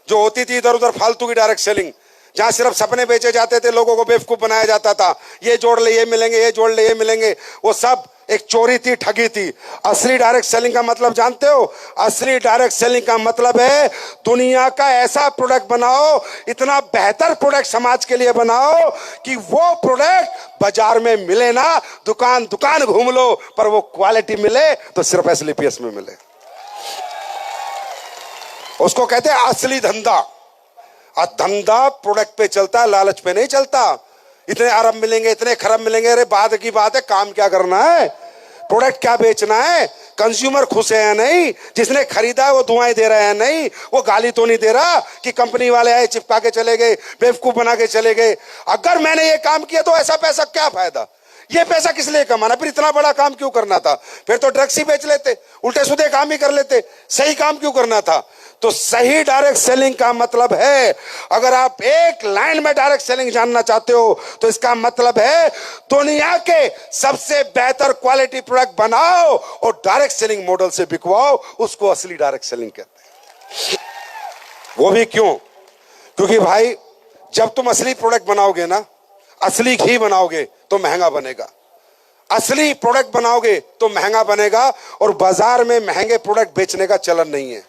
जो होती थी इधर उधर फालतू की डायरेक्ट सेलिंग, जहां सिर्फ सपने बेचे जाते थे, लोगों को बेवकूफ बनाया जाता था। ये जोड़ ले ये मिलेंगे, ये जोड़ ले ये मिलेंगे, वो सब एक चोरी थी, ठगी थी। असली डायरेक्ट सेलिंग का मतलब जानते हो? असली डायरेक्ट सेलिंग का मतलब है दुनिया का ऐसा प्रोडक्ट बनाओ, इतना बेहतर प्रोडक्ट समाज के लिए बनाओ कि वो प्रोडक्ट बाजार में मिले ना, दुकान दुकान घूम लो, पर वो क्वालिटी मिले तो सिर्फ एसलीपीएस में मिले। उसको कहते हैं असली धंधा। और धंधा प्रोडक्ट पे चलता है, लालच पे नहीं चलता। इतने अरब मिलेंगे, इतने खरब मिलेंगे, अरे बाद की बात है, काम क्या करना है, प्रोडक्ट क्या बेचना है, कंज्यूमर खुश है या नहीं, जिसने खरीदा है वो दुआएं दे रहा है या नहीं, वो गाली तो नहीं दे रहा कि कंपनी वाले आए चिपका के चले गए, बेवकूफ बना के चले गए। अगर मैंने ये काम किया तो ऐसा पैसा क्या फायदा, ये पैसा किस लिए कमाना, फिर इतना बड़ा काम क्यों करना था? फिर तो ड्रग्स ही बेच लेते, उल्टे सीधे काम ही कर लेते, सही काम क्यों करना था? तो सही डायरेक्ट सेलिंग का मतलब है, अगर आप एक लाइन में डायरेक्ट सेलिंग जानना चाहते हो तो इसका मतलब है दुनिया के सबसे बेहतर क्वालिटी प्रोडक्ट बनाओ और डायरेक्ट सेलिंग मॉडल से बिकवाओ, उसको असली डायरेक्ट सेलिंग कहते हैं। वो भी क्यों? क्योंकि भाई जब तुम असली प्रोडक्ट बनाओगे ना, असली घी बनाओगे तो महंगा बनेगा, असली प्रोडक्ट बनाओगे तो महंगा बनेगा, और बाजार में महंगे प्रोडक्ट बेचने का चलन नहीं है।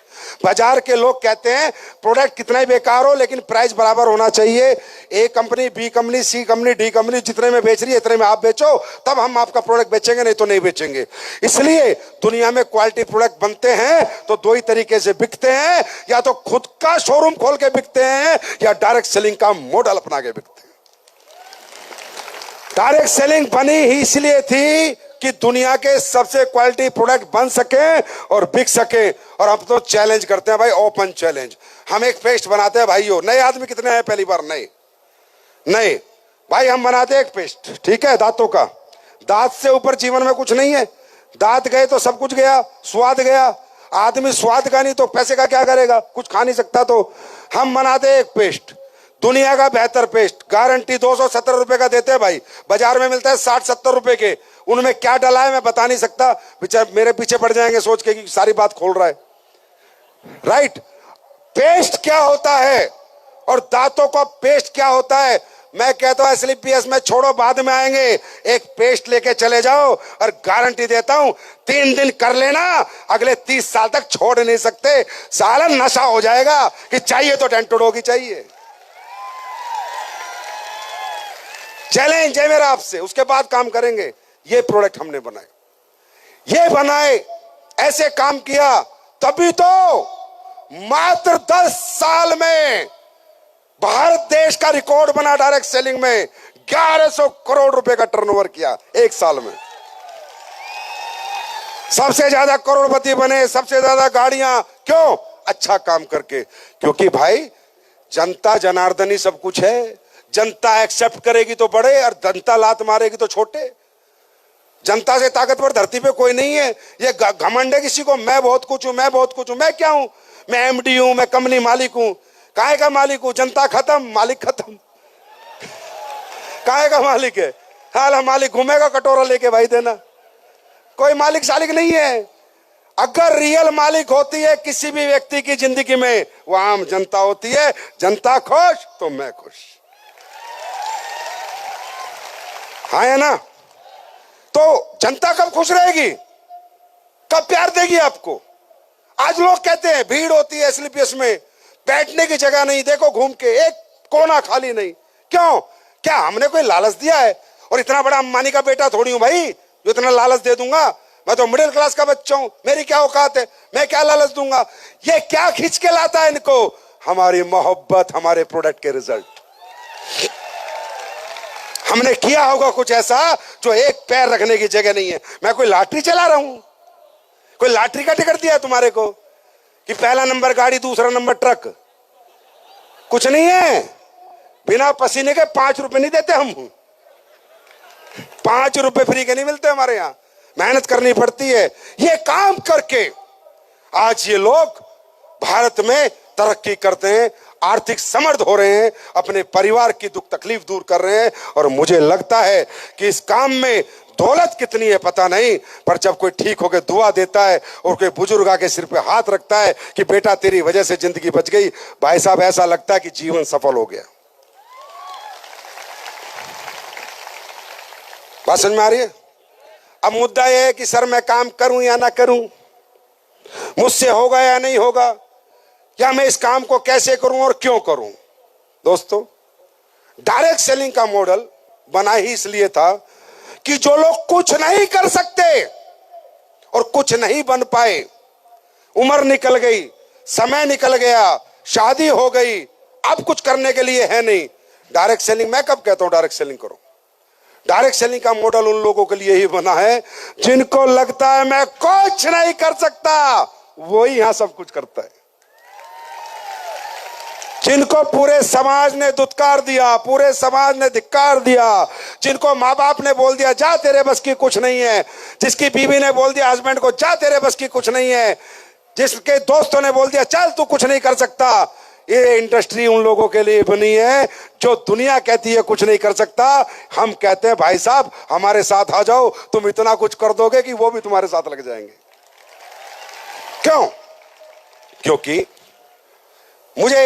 बाजार के लोग कहते हैं प्रोडक्ट कितना ही बेकार हो लेकिन प्राइस बराबर होना चाहिए। ए कंपनी, बी कंपनी, सी कंपनी, डी कंपनी जितने में बेच रही है इतने में आप बेचो, तब हम आपका प्रोडक्ट बेचेंगे, नहीं तो नहीं बेचेंगे। इसलिए दुनिया में क्वालिटी प्रोडक्ट बनते हैं तो दो ही तरीके से बिकते हैं, या तो खुद का शोरूम खोल के बिकते हैं या डायरेक्ट सेलिंग का मॉडल अपना के बिकते हैं। डायरेक्ट सेलिंग बनी ही इसलिए थी कि दुनिया के सबसे क्वालिटी प्रोडक्ट बन सके और बिक सके। और हम तो चैलेंज करते हैं भाई, ओपन चैलेंज। हम एक पेस्ट बनाते हैं भाइयों, नए आदमी कितने हैं पहली बार? नहीं भाई, हम बनाते हैं एक पेस्ट, ठीक है, दांतों का। दांत से ऊपर जीवन में कुछ नहीं है। दांत गए तो सब कुछ गया, स्वाद गया। आदमी स्वाद का नहीं तो पैसे का क्या करेगा? कुछ खा नहीं सकता। तो हम बनाते हैं एक पेस्ट, दुनिया का बेहतर पेस्ट, गारंटी 270 रुपए का देते हैं भाई। बाजार में मिलता है 60-70 रुपए के। उनमें क्या डला है मैं बता नहीं सकता, बेचारे मेरे पीछे पड़ जाएंगे सोच के कि सारी बात खोल रहा है। राइट, पेस्ट क्या होता है और दांतों का पेस्ट क्या होता है? मैं कहता हूं एसलीपीएस में छोड़ो, बाद में आएंगे। एक पेस्ट लेके चले जाओ और गारंटी देता हूं 3 दिन कर लेना, अगले 30 साल तक छोड़ नहीं सकते। साला नशा हो जाएगा कि चाहिए तो डेंटोडो की चाहिए। चैलेंज है मेरा आपसे, उसके बाद काम करेंगे। ये प्रोडक्ट हमने बनाए, ये बनाए, ऐसे काम किया, तभी तो मात्र 10 साल में भारत देश का रिकॉर्ड बना डायरेक्ट सेलिंग में। 1100 करोड़ रुपए का टर्नओवर किया एक साल में। सबसे ज्यादा करोड़पति बने, सबसे ज्यादा गाड़ियां। क्यों? अच्छा काम करके। क्योंकि भाई जनता जनार्दनी सब कुछ है। जनता एक्सेप्ट करेगी तो बड़े और जनता लात मारेगी तो छोटे। जनता से ताकतवर धरती पे कोई नहीं है। ये घमंड है किसी को, मैं बहुत कुछ हूं, मैं बहुत कुछ हूं। मैं क्या हूं? मैं एमडी हूं, मैं कंपनी मालिक हूं। काहे का मालिक हूं? जनता खत्म, मालिक खत्म। काहे का मालिक है? हाल मालिक घूमेगा कटोरा लेके भाई देना। कोई मालिक सालिक नहीं है। अगर रियल मालिक होती है किसी भी व्यक्ति की जिंदगी में, वो आम जनता होती है। जनता खुश तो मैं खुश। हाँ है ना? तो जनता कब खुश रहेगी? कब प्यार देगी आपको? आज लोग कहते हैं भीड़ होती है एसलीपीएस में, बैठने की जगह नहीं, देखो घूम के एक कोना खाली नहीं। क्यों? क्या हमने कोई लालच दिया है? और इतना बड़ा अंबानी का बेटा थोड़ी हूं भाई जो इतना लालच दे दूंगा। मैं तो मिडिल क्लास का बच्चा हूं, मेरी क्या औकात है? मैं क्या लालच दूंगा? ये क्या खींच के लाता है इनको? हमारी मोहब्बत, हमारे प्रोडक्ट के रिजल्ट। हमने किया होगा कुछ ऐसा जो एक पैर रखने की जगह नहीं है। मैं कोई लॉटरी चला रहा हूं? कोई लॉटरी का टिकट दिया तुम्हारे को कि पहला नंबर गाड़ी, दूसरा नंबर ट्रक? कुछ नहीं है। बिना पसीने के 5 रुपए नहीं देते हम। 5 रुपए फ्री के नहीं मिलते हमारे यहां, मेहनत करनी पड़ती है। ये काम करके आज ये लोग भारत में तरक्की करते हैं, आर्थिक समृद्ध हो रहे हैं, अपने परिवार की दुख तकलीफ दूर कर रहे हैं। और मुझे लगता है कि इस काम में दौलत कितनी है पता नहीं, पर जब कोई ठीक होकर दुआ देता है और कोई बुजुर्ग आके सिर पे हाथ रखता है कि बेटा तेरी वजह से जिंदगी बच गई, भाई साहब ऐसा लगता है कि जीवन सफल हो गया। बात समझ में आ रही है? अब मुद्दा यह है कि सर मैं काम करूं या ना करूं, मुझसे होगा या नहीं होगा, या मैं इस काम को कैसे करूं और क्यों करूं। दोस्तों, डायरेक्ट सेलिंग का मॉडल बना ही इसलिए था कि जो लोग कुछ नहीं कर सकते और कुछ नहीं बन पाए, उम्र निकल गई, समय निकल गया, शादी हो गई, अब कुछ करने के लिए है नहीं। डायरेक्ट सेलिंग, मैं कब कहता हूं डायरेक्ट सेलिंग करो? डायरेक्ट सेलिंग का मॉडल उन लोगों के लिए ही बना है जिनको लगता है मैं कुछ नहीं कर सकता, वही यहां सब कुछ करता है। जिनको पूरे समाज ने दुत्कार दिया, पूरे समाज ने धिक्कार दिया, जिनको माँ बाप ने बोल दिया जा तेरे बस की कुछ नहीं है, जिसकी बीवी ने बोल दिया हस्बैंड को जा तेरे बस की कुछ नहीं है, जिसके दोस्तों ने बोल दिया चल तू कुछ नहीं कर सकता, ये इंडस्ट्री उन लोगों के लिए बनी है जो दुनिया कहती है कुछ नहीं कर सकता। हम कहते हैं भाई साहब हमारे साथ आ जाओ, तुम इतना कुछ कर दोगे कि वो भी तुम्हारे साथ लग जाएंगे। क्यों? क्योंकि मुझे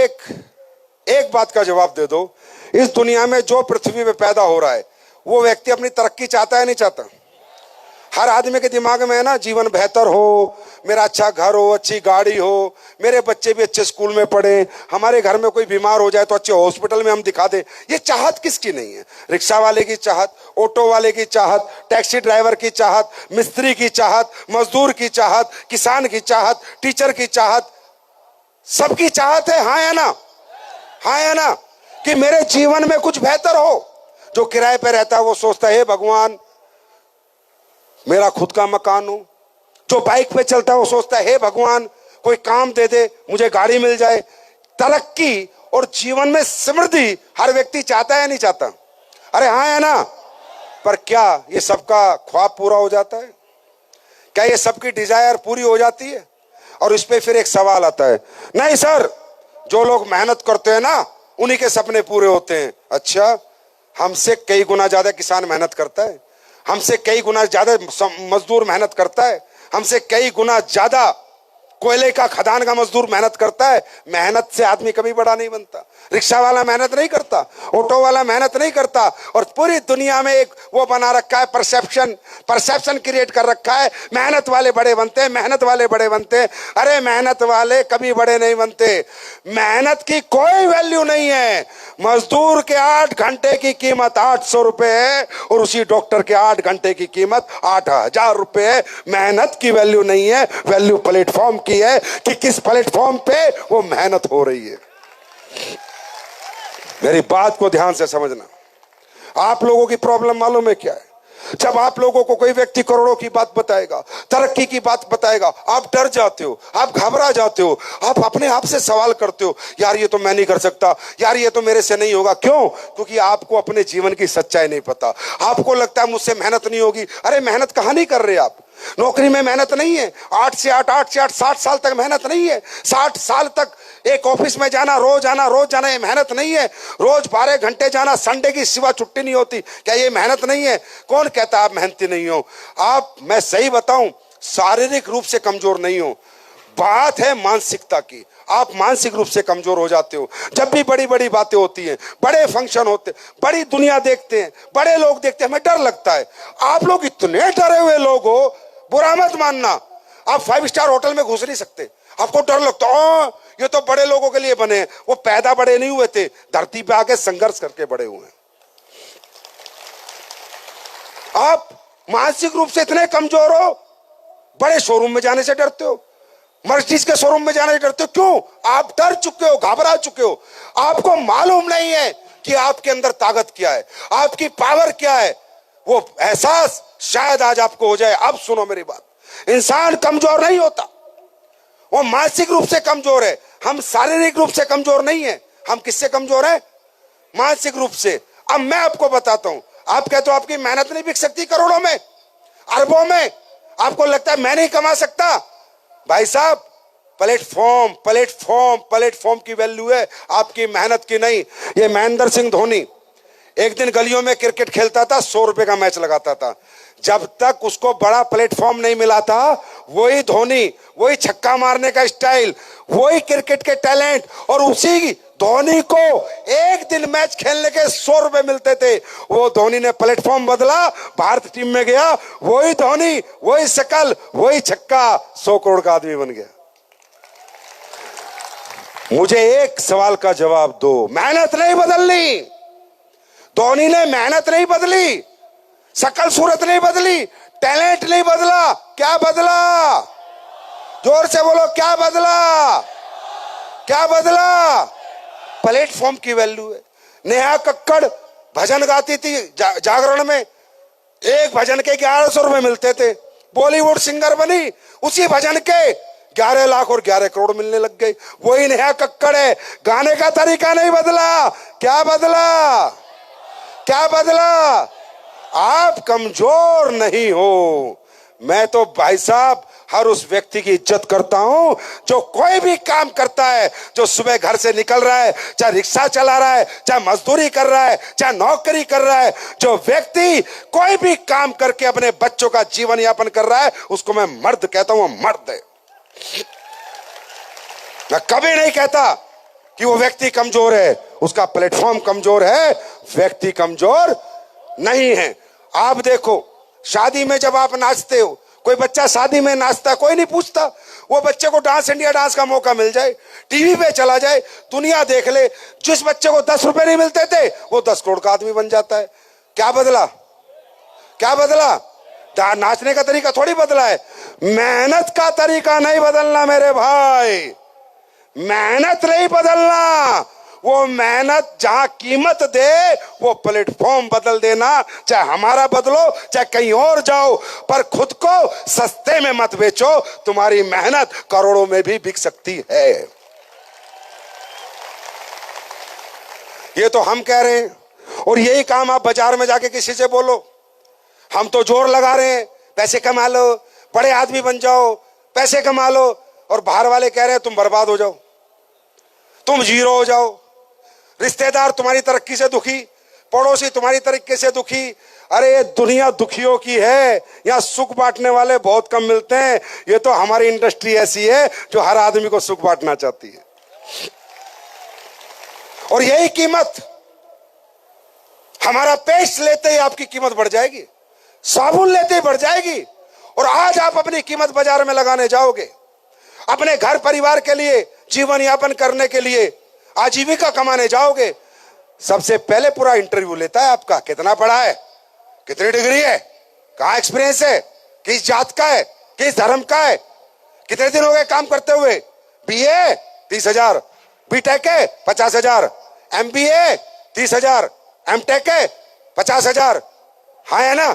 एक बात का जवाब दे दो, इस दुनिया में जो पृथ्वी पे पैदा हो रहा है वो व्यक्ति अपनी तरक्की चाहता है नहीं चाहता? हर आदमी के दिमाग में है ना, जीवन बेहतर हो, मेरा अच्छा घर हो, अच्छी गाड़ी हो, मेरे बच्चे भी अच्छे स्कूल में पढ़े, हमारे घर में कोई बीमार हो जाए तो अच्छे हॉस्पिटल में हम दिखा दें। ये चाहत किसकी नहीं है? रिक्शा वाले की चाहत, ऑटो वाले की चाहत, टैक्सी ड्राइवर की चाहत, मिस्त्री की चाहत, मजदूर की चाहत, किसान की चाहत, टीचर की चाहत, सबकी चाहत है। हाँ या ना? हाँ या ना? कि मेरे जीवन में कुछ बेहतर हो। जो किराए पे रहता है वो सोचता है, हे भगवान मेरा खुद का मकान हो। जो बाइक पे चलता है वो सोचता है, हे भगवान कोई काम दे दे, मुझे गाड़ी मिल जाए। तरक्की और जीवन में समृद्धि हर व्यक्ति चाहता है या नहीं चाहता? अरे हाँ या ना? पर क्या ये सबका ख्वाब पूरा हो जाता है? क्या ये सबकी डिजायर पूरी हो जाती है? और इस पे फिर एक सवाल आता है, नहीं सर, जो लोग मेहनत करते हैं ना उन्हीं के सपने पूरे होते हैं। अच्छा, हमसे कई गुना ज्यादा किसान मेहनत करता है, हमसे कई गुना ज्यादा मजदूर मेहनत करता है, हमसे कई गुना ज्यादा कोयले का खदान का मजदूर मेहनत करता है। मेहनत से आदमी कभी बड़ा नहीं बनता। रिक्शा वाला मेहनत नहीं करता, ऑटो वाला मेहनत नहीं करता, और पूरी दुनिया में एक वो बना रखा है, परसेप्शन क्रिएट कर रखा है, मेहनत वाले बड़े बनते हैं, मेहनत वाले बड़े बनते हैं। अरे मेहनत वाले कभी बड़े नहीं बनते। मेहनत की कोई वैल्यू नहीं है। मजदूर के 8 घंटे की कीमत 800 रुपए है और उसी डॉक्टर के 8 घंटे की कीमत 8000 रुपए है। मेहनत की वैल्यू नहीं है, वैल्यू प्लेटफॉर्म की है कि किस प्लेटफॉर्म पे वो मेहनत हो रही है। मेरी बात को ध्यान से समझना। आप लोगों की प्रॉब्लम मालूम है क्या है? जब आप लोगों को कोई व्यक्ति करोड़ों की बात बताएगा, तरक्की की बात बताएगा, आप डर जाते हो, आप घबरा जाते हो, आप अपने आप से सवाल करते हो, यार ये तो मैं नहीं कर सकता, यार ये तो मेरे से नहीं होगा। क्यों? क्योंकि आपको अपने जीवन की सच्चाई नहीं पता। आपको लगता है मुझसे मेहनत नहीं होगी। अरे मेहनत कहाँ नहीं कर रहे आप? नौकरी में मेहनत नहीं है? 8 से 8 60 साल तक मेहनत नहीं है? 60 साल तक एक ऑफिस में जाना, रोज जाना, ये मेहनत नहीं है? रोज 12 घंटे जाना, संडे की सिवा छुट्टी नहीं होती, क्या ये मेहनत नहीं है? कौन कहता आप मेहनती नहीं हो? आप, मैं सही बताऊं, शारीरिक रूप से कमजोर नहीं हो, बात है मानसिकता की। आप मानसिक रूप से कमजोर हो जाते हो। जब भी बड़ी बड़ी बातें होती हैं, बड़े फंक्शन होते, बड़ी दुनिया देखते हैं, बड़े लोग देखते हैं, हमें डर लगता है। आप लोग इतने डरे हुए लोग हो, बुरा मत मानना, आप 5 स्टार होटल में घुस नहीं सकते। आपको डर लगता है, ये तो बड़े लोगों के लिए बने हैं। वो पैदा बड़े नहीं हुए थे, धरती पे आके संघर्ष करके बड़े हुए हैं। आप मानसिक रूप से इतने कमजोर हो, बड़े शोरूम में जाने से डरते हो, मर्सिडीज के शोरूम में जाने से डरते हो। क्यों? आप डर चुके हो, घबरा चुके हो। आपको मालूम नहीं है कि आपके अंदर ताकत क्या है, आपकी पावर क्या है। वो एहसास शायद आज आपको हो जाए। अब सुनो मेरी बात, इंसान कमजोर नहीं होता, वो मानसिक रूप से कमजोर है। हम शारीरिक रूप से कमजोर नहीं है। हम किससे कमजोर है? मानसिक रूप से। अब मैं आपको बताता हूं। आप कहते हो आपकी मेहनत नहीं बिक सकती करोड़ों में, अरबों में, आपको लगता है मैं नहीं कमा सकता। भाई साहब, प्लेटफॉर्म की वैल्यू है, आपकी मेहनत की नहीं। ये महेंद्र सिंह धोनी एक दिन गलियों में क्रिकेट खेलता था, 100 रुपए का मैच लगाता था। जब तक उसको बड़ा प्लेटफॉर्म नहीं मिला था, वही धोनी, वही छक्का मारने का स्टाइल, वही क्रिकेट के टैलेंट, और उसी धोनी को एक दिन मैच खेलने के 100 रुपए मिलते थे। वो धोनी ने प्लेटफॉर्म बदला, भारत टीम में गया, वही धोनी, वही शकल, वही छक्का, 100 करोड़ का आदमी बन गया। मुझे एक सवाल का जवाब दो, मेहनत नहीं बदलनी। धोनी ने मेहनत नहीं बदली, शकल सूरत नहीं बदली, टैलेंट नहीं बदला। क्या बदला? जोर से बोलो, क्या बदला? क्या बदला? प्लेटफॉर्म की वैल्यू है। नेहा कक्कड़ भजन गाती थी जागरण में, एक भजन के 1100 रुपए मिलते थे। बॉलीवुड सिंगर बनी, उसी भजन के 11 लाख और 11 करोड़ मिलने लग गए। वही नेहा कक्कड़ है, गाने का तरीका नहीं बदला। क्या बदला? क्या बदला? आप कमजोर नहीं हो। मैं तो भाई साहब हर उस व्यक्ति की इज्जत करता हूं जो कोई भी काम करता है, जो सुबह घर से निकल रहा है, चाहे रिक्शा चला रहा है, चाहे मजदूरी कर रहा है, चाहे नौकरी कर रहा है, जो व्यक्ति कोई भी काम करके अपने बच्चों का जीवन यापन कर रहा है, उसको मैं मर्द कहता हूं। मर्द है। मैं कभी नहीं कहता कि वो व्यक्ति कमजोर है, उसका प्लेटफॉर्म कमजोर है, व्यक्ति कमजोर नहीं है। आप देखो, शादी में जब आप नाचते हो, कोई बच्चा शादी में नाचता, कोई नहीं पूछता, वो बच्चे को डांस इंडिया डांस का मौका मिल जाए, टीवी पे चला जाए, दुनिया देख ले, जिस बच्चे को 10 रुपए नहीं मिलते थे वो 10 करोड़ का आदमी बन जाता है। क्या बदला? क्या बदला? नाचने का तरीका थोड़ी बदला है, मेहनत का तरीका नहीं बदलना मेरे भाई, मेहनत नहीं बदलना। वो मेहनत जहां कीमत दे वो प्लेटफॉर्म बदल देना, चाहे हमारा बदलो चाहे कहीं और जाओ, पर खुद को सस्ते में मत बेचो, तुम्हारी मेहनत करोड़ों में भी बिक सकती है। ये तो हम कह रहे हैं, और यही काम आप बाजार में जाके किसी से बोलो, हम तो जोर लगा रहे हैं पैसे कमा लो, बड़े आदमी बन जाओ, पैसे कमा लो, और बाहर वाले कह रहे हैं तुम बर्बाद हो जाओ, तुम जीरो हो जाओ, रिश्तेदार तुम्हारी तरक्की से दुखी, पड़ोसी तुम्हारी तरक्की से दुखी। अरे ये दुनिया दुखियों की है, यहाँ सुख बांटने वाले बहुत कम मिलते हैं। ये तो हमारी इंडस्ट्री ऐसी है जो हर आदमी को सुख बांटना चाहती है, और यही कीमत, हमारा पेस्ट लेते ही आपकी कीमत बढ़ जाएगी, साबुन लेते ही बढ़ जाएगी। और आज आप अपनी कीमत बाजार में लगाने जाओगे, अपने घर परिवार के लिए, जीवन यापन करने के लिए, आजीविका कमाने जाओगे, सबसे पहले पूरा इंटरव्यू लेता है आपका, कितना पढ़ा है, कितनी डिग्री है, कहां एक्सपीरियंस है, किस जात का है, किस धर्म का है, कितने दिन हो गए काम करते हुए, बीए 30,000, बीटेक है 50,000, एमबीए 30,000, एमटेक है 50,000। हाँ है ना?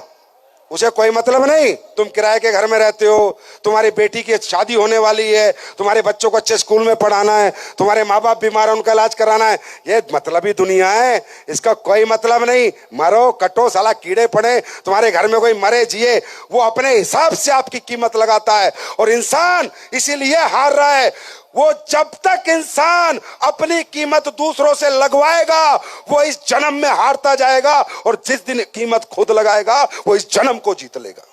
उसे कोई मतलब नहीं, तुम किराए के घर में रहते हो, तुम्हारी बेटी की शादी होने वाली है, तुम्हारे बच्चों को अच्छे स्कूल में पढ़ाना है, तुम्हारे माँ बाप बीमार है उनका इलाज कराना है, ये मतलबी दुनिया है, इसका कोई मतलब नहीं। मरो कटो साला कीड़े पड़े, तुम्हारे घर में कोई मरे जिए, वो अपने हिसाब से आपकी कीमत लगाता है। और इंसान इसीलिए हार रहा है, वो जब तक इंसान अपनी कीमत दूसरों से लगवाएगा वो इस जन्म में हारता जाएगा, और जिस दिन कीमत खुद लगाएगा वो इस जन्म को जीत लेगा।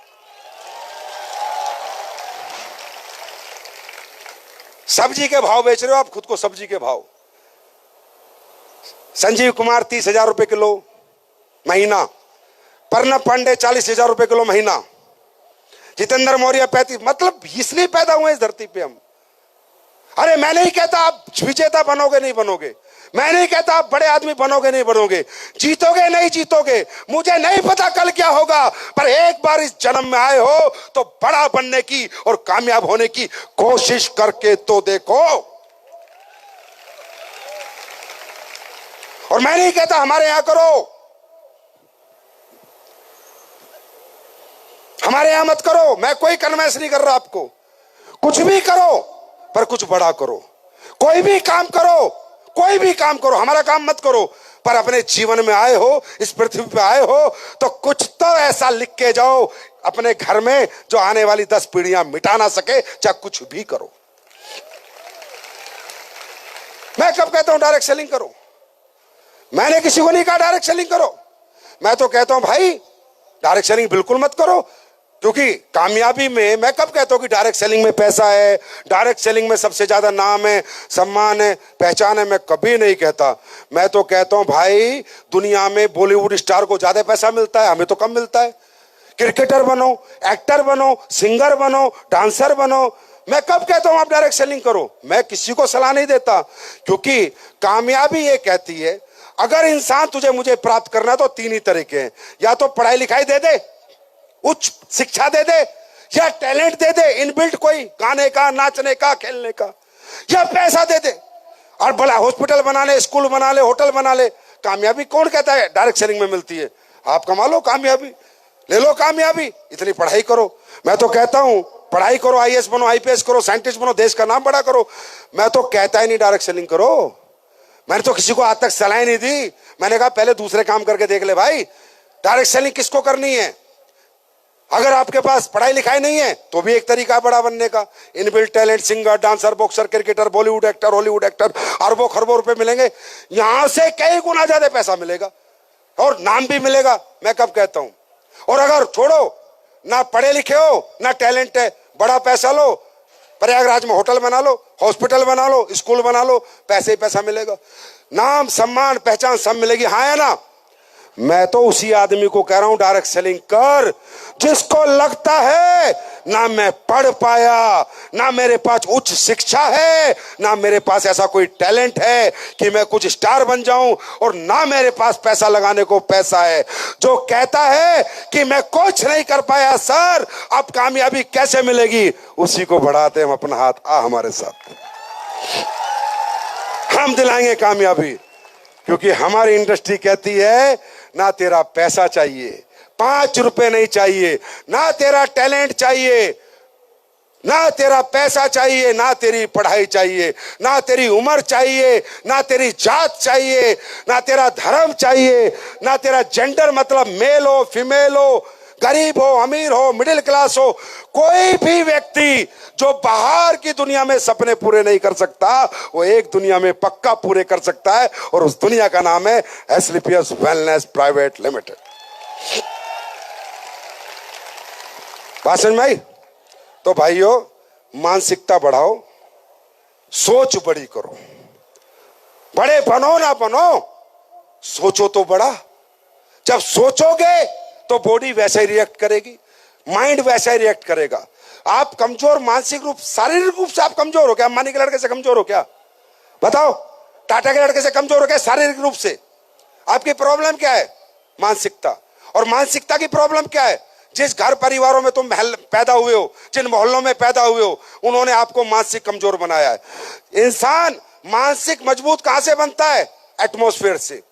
सब्जी के भाव बेच रहे हो आप खुद को, सब्जी के भाव, संजीव कुमार 30,000 रुपए किलो महीना, प्रणब पांडे 40,000 रुपए किलो महीना, जितेंद्र मौर्य 35, मतलब इसलिए पैदा हुए इस धरती पे हम। अरे मैं नहीं कहता आप विजेता बनोगे नहीं बनोगे, मैं नहीं कहता आप बड़े आदमी बनोगे नहीं बनोगे, जीतोगे नहीं जीतोगे, मुझे नहीं पता कल क्या होगा, पर एक बार इस जन्म में आए हो तो बड़ा बनने की और कामयाब होने की कोशिश करके तो देखो। और मैं नहीं कहता हमारे यहां करो, हमारे यहां मत करो, मैं कोई कन्वेंस नहीं कर रहा आपको, कुछ भी करो पर कुछ बड़ा करो, कोई भी काम करो, कोई भी काम करो, हमारा काम मत करो, पर अपने जीवन में आए हो, इस पृथ्वी पे आए हो तो कुछ तो ऐसा लिख के जाओ अपने घर में जो आने वाली 10 पीढ़ियां मिटा ना सके, चाहे कुछ भी करो। मैं कब कहता हूं डायरेक्ट सेलिंग करो? मैंने किसी को नहीं कहा डायरेक्ट सेलिंग करो, मैं तो कहता हूं भाई डायरेक्ट सेलिंग बिल्कुल मत करो, क्योंकि कामयाबी में, मैं कब कहता हूं कि डायरेक्ट सेलिंग में पैसा है, डायरेक्ट सेलिंग में सबसे ज्यादा नाम है, सम्मान है, पहचान है, मैं कभी नहीं कहता। मैं तो कहता हूं भाई दुनिया में बॉलीवुड स्टार को ज्यादा पैसा मिलता है, हमें तो कम मिलता है। क्रिकेटर बनो, एक्टर बनो, सिंगर बनो, डांसर बनो, मैं कब कहता हूं आप डायरेक्ट सेलिंग करो? मैं किसी को सलाह नहीं देता, क्योंकि कामयाबी ये कहती है अगर इंसान तुझे मुझे प्राप्त करना तो 3 ही तरीके हैं, या तो पढ़ाई लिखाई दे दे, उच्च शिक्षा दे दे, या टैलेंट दे दे इनबिल्ट, कोई गाने का, नाचने का, खेलने का, या पैसा दे दे और बड़ा हॉस्पिटल बना ले, स्कूल बना ले, होटल बना ले। कामयाबी कौन कहता है डायरेक्ट सेलिंग में मिलती है? आप कमा लो कामयाबी, ले लो कामयाबी, इतनी पढ़ाई करो। मैं तो कहता हूं पढ़ाई करो, आईएएस बनो, आईपीएस करो, साइंटिस्ट बनो, देश का नाम बड़ा करो। मैं तो कहता ही नहीं डायरेक्ट सेलिंग करो, मैंने तो किसी को आज तक सलाह नहीं दी, मैंने कहा पहले दूसरे काम करके देख ले भाई। डायरेक्ट सेलिंग किसको करनी है? अगर आपके पास पढ़ाई लिखाई नहीं है तो भी एक तरीका है बड़ा बनने का, inbuilt talent, singer, dancer, boxer, cricketer, Bollywood actor, Hollywood actor, अरबों खरबों रुपए मिलेंगे, यहां से कई गुना ज्यादा पैसा मिलेगा और नाम भी मिलेगा। मैं कब कहता हूं? और अगर छोड़ो, ना पढ़े लिखे हो ना टैलेंट है, बड़ा पैसा लो, प्रयागराज में होटल बना लो, हॉस्पिटल बना लो, स्कूल बना लो, पैसे ही पैसा मिलेगा, नाम सम्मान पहचान सब मिलेगी। हाँ है ना? मैं तो उसी आदमी को कह रहा हूं डायरेक्ट सेलिंग कर जिसको लगता है ना मैं पढ़ पाया, ना मेरे पास उच्च शिक्षा है, ना मेरे पास ऐसा कोई टैलेंट है कि मैं कुछ स्टार बन जाऊं, और ना मेरे पास पैसा लगाने को पैसा है। जो कहता है कि मैं कुछ नहीं कर पाया सर, अब कामयाबी कैसे मिलेगी, उसी को बढ़ाते हम अपना हाथ, आ हमारे साथ, हम दिलाएंगे कामयाबी। क्योंकि हमारी इंडस्ट्री कहती है ना तेरा पैसा चाहिए, 5 रुपए नहीं चाहिए, ना तेरा टैलेंट चाहिए, ना तेरा पैसा चाहिए, ना तेरी पढ़ाई चाहिए, ना तेरी उम्र चाहिए, ना तेरी जात चाहिए, ना तेरा धर्म चाहिए, ना तेरा जेंडर मतलब मेल हो फीमेल हो, गरीब हो अमीर हो मिडिल क्लास हो। कोई भी व्यक्ति जो बाहर की दुनिया में सपने पूरे नहीं कर सकता, वो एक दुनिया में पक्का पूरे कर सकता है, और उस दुनिया का नाम है एस्क्लेपियस वेलनेस प्राइवेट लिमिटेड। बात समझ में आई? तो भाइयों, मानसिकता बढ़ाओ, सोच बड़ी करो, बड़े बनो ना बनो, सोचो तो बड़ा। जब सोचोगे तो बॉडी वैसे ही रिएक्ट करेगी, माइंड वैसा ही रिएक्ट करेगा। आप कमजोर मानसिक रूप, शारीरिक रूप से आप कमजोर हो क्या? अंबानी के लड़के से कमजोर हो क्या? बताओ, टाटा के लड़के से कमजोर हो क्या शारीरिक रूप से? आपकी प्रॉब्लम क्या है? मानसिकता। और मानसिकता की प्रॉब्लम क्या है? जिस घर परिवारों में तुम पैदा हुए हो, जिन मोहल्लों में पैदा हुए हो, उन्होंने आपको मानसिक कमजोर बनाया है। इंसान मानसिक मजबूत कहां से बनता है? एटमॉस्फेयर से,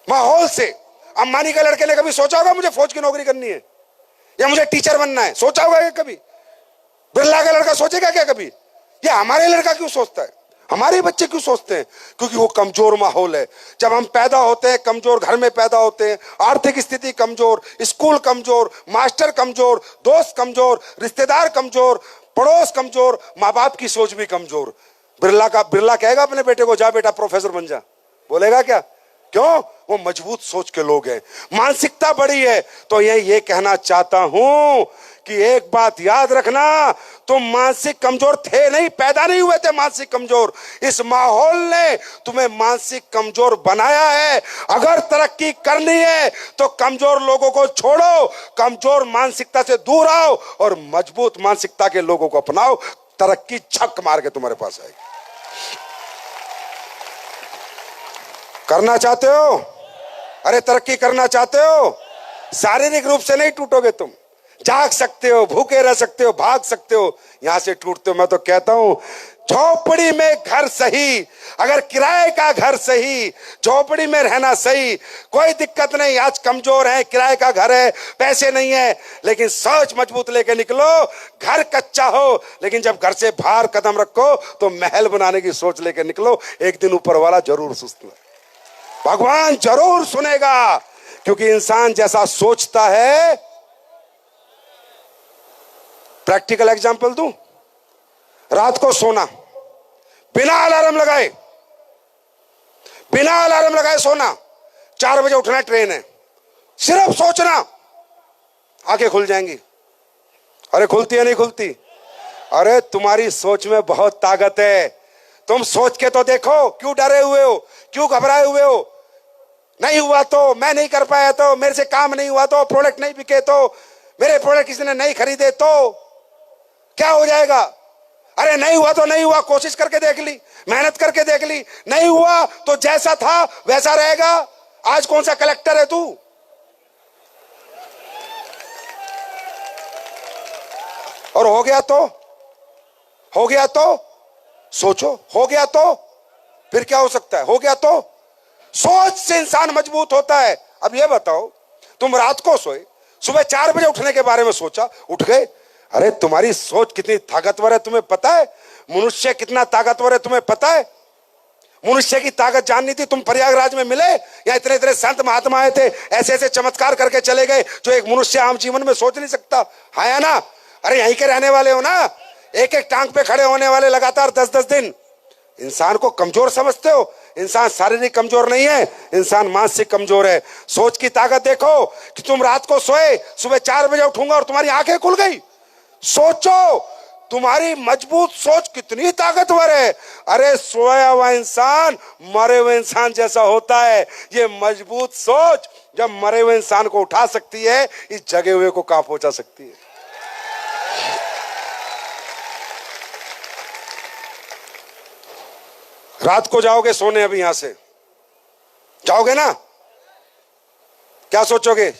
माहौल से। अंबानी के लड़के ने कभी सोचा होगा मुझे फौज की नौकरी करनी है या मुझे टीचर बनना है? सोचा होगा क्या कभी? बिरला का लड़का सोचेगा क्या कभी? ये हमारे लड़का क्यों सोचता है, हमारे बच्चे क्यों सोचते हैं? क्योंकि वो कमजोर माहौल है। जब हम पैदा होते हैं, कमजोर घर में पैदा होते हैं, आर्थिक स्थिति कमजोर, स्कूल कमजोर, मास्टर कमजोर, दोस्त कमजोर, रिश्तेदार कमजोर, पड़ोस कमजोर, माँ बाप की सोच भी कमजोर। बिरला कहेगा अपने बेटे को जा बेटा प्रोफेसर बन जा? बोलेगा क्या? क्यों? वो मजबूत सोच के लोग हैं, मानसिकता बड़ी है। तो ये कहना चाहता हूं कि एक बात याद रखना, तुम मानसिक कमजोर थे नहीं, पैदा नहीं हुए थे मानसिक कमजोर। इस माहौल ने तुम्हें मानसिक कमजोर बनाया है। अगर तरक्की करनी है तो कमजोर लोगों को छोड़ो, कमजोर मानसिकता से दूर आओ और मजबूत मानसिकता के लोगों को अपनाओ। तरक्की छक मार के तुम्हारे पास आएगी। करना चाहते हो? अरे तरक्की करना चाहते हो? शारीरिक रूप से नहीं टूटोगे तुम, जाग सकते हो, भूखे रह सकते हो, भाग सकते हो, यहां से टूटते हो। मैं तो कहता हूं झोपड़ी में घर सही, अगर किराए का घर सही, झोपड़ी में रहना सही, कोई दिक्कत नहीं। आज कमजोर है, किराए का घर है, पैसे नहीं है, लेकिन सोच मजबूत लेके निकलो। घर कच्चा हो लेकिन जब घर से बाहर कदम रखो तो महल बनाने की सोच लेके निकलो। एक दिन ऊपर वाला जरूर सुनेगा, भगवान जरूर सुनेगा, क्योंकि इंसान जैसा सोचता है। प्रैक्टिकल एग्जांपल दूं, रात को सोना, बिना अलार्म लगाए, बिना अलार्म लगाए सोना, 4 बजे उठना, ट्रेन है, सिर्फ सोचना, आंखें खुल जाएंगी। अरे खुलती है नहीं खुलती? अरे तुम्हारी सोच में बहुत ताकत है। तुम सोच के तो देखो, क्यों डरे हुए हो, क्यों घबराए हुए हो? नहीं हुआ तो, मैं नहीं कर पाया तो, मेरे से काम नहीं हुआ तो, प्रोडक्ट नहीं बिके तो, मेरे प्रोडक्ट किसी ने नहीं खरीदे तो क्या हो जाएगा? अरे नहीं हुआ तो नहीं हुआ, कोशिश करके देख ली, मेहनत करके देख ली, नहीं हुआ तो जैसा था वैसा रहेगा। आज कौन सा कलेक्टर है तू? और हो गया तो, हो गया तो सोचो, हो गया तो फिर क्या हो सकता है? हो गया तो सोच से इंसान मजबूत होता है। अब ये बताओ, तुम रात को सोए, सुबह 4 बजे उठने के बारे में सोचा, उठ गए। अरे तुम्हारी सोच कितनी ताकतवर है तुम्हें पता है? मनुष्य कितना ताकतवर है तुम्हें पता है? मनुष्य की ताकत जाननी थी, तुम प्रयागराज में मिले, या इतने इतने संत महात्मा आए थे, ऐसे ऐसे चमत्कार करके चले गए जो एक मनुष्य आम जीवन में सोच नहीं सकता। है ना? अरे यहीं के रहने वाले हो ना, एक एक टांग पे खड़े होने वाले लगातार 10-10 दिन। इंसान को कमजोर समझते हो? इंसान शारीरिक कमजोर नहीं है, इंसान मानसिक कमजोर है। सोच की ताकत देखो कि तुम रात को सोए, सुबह 4 बजे उठूंगा और तुम्हारी आंखें खुल गई। सोचो, तुम्हारी मजबूत सोच कितनी ताकतवर है। अरे सोया हुआ इंसान मरे हुए इंसान जैसा होता है। ये मजबूत सोच जब मरे हुए इंसान को उठा सकती है, इस जगे हुए को कहां पहुंचा सकती है। रात को जाओगे सोने, अभी यहां से जाओगे ना, क्या सोचोगे?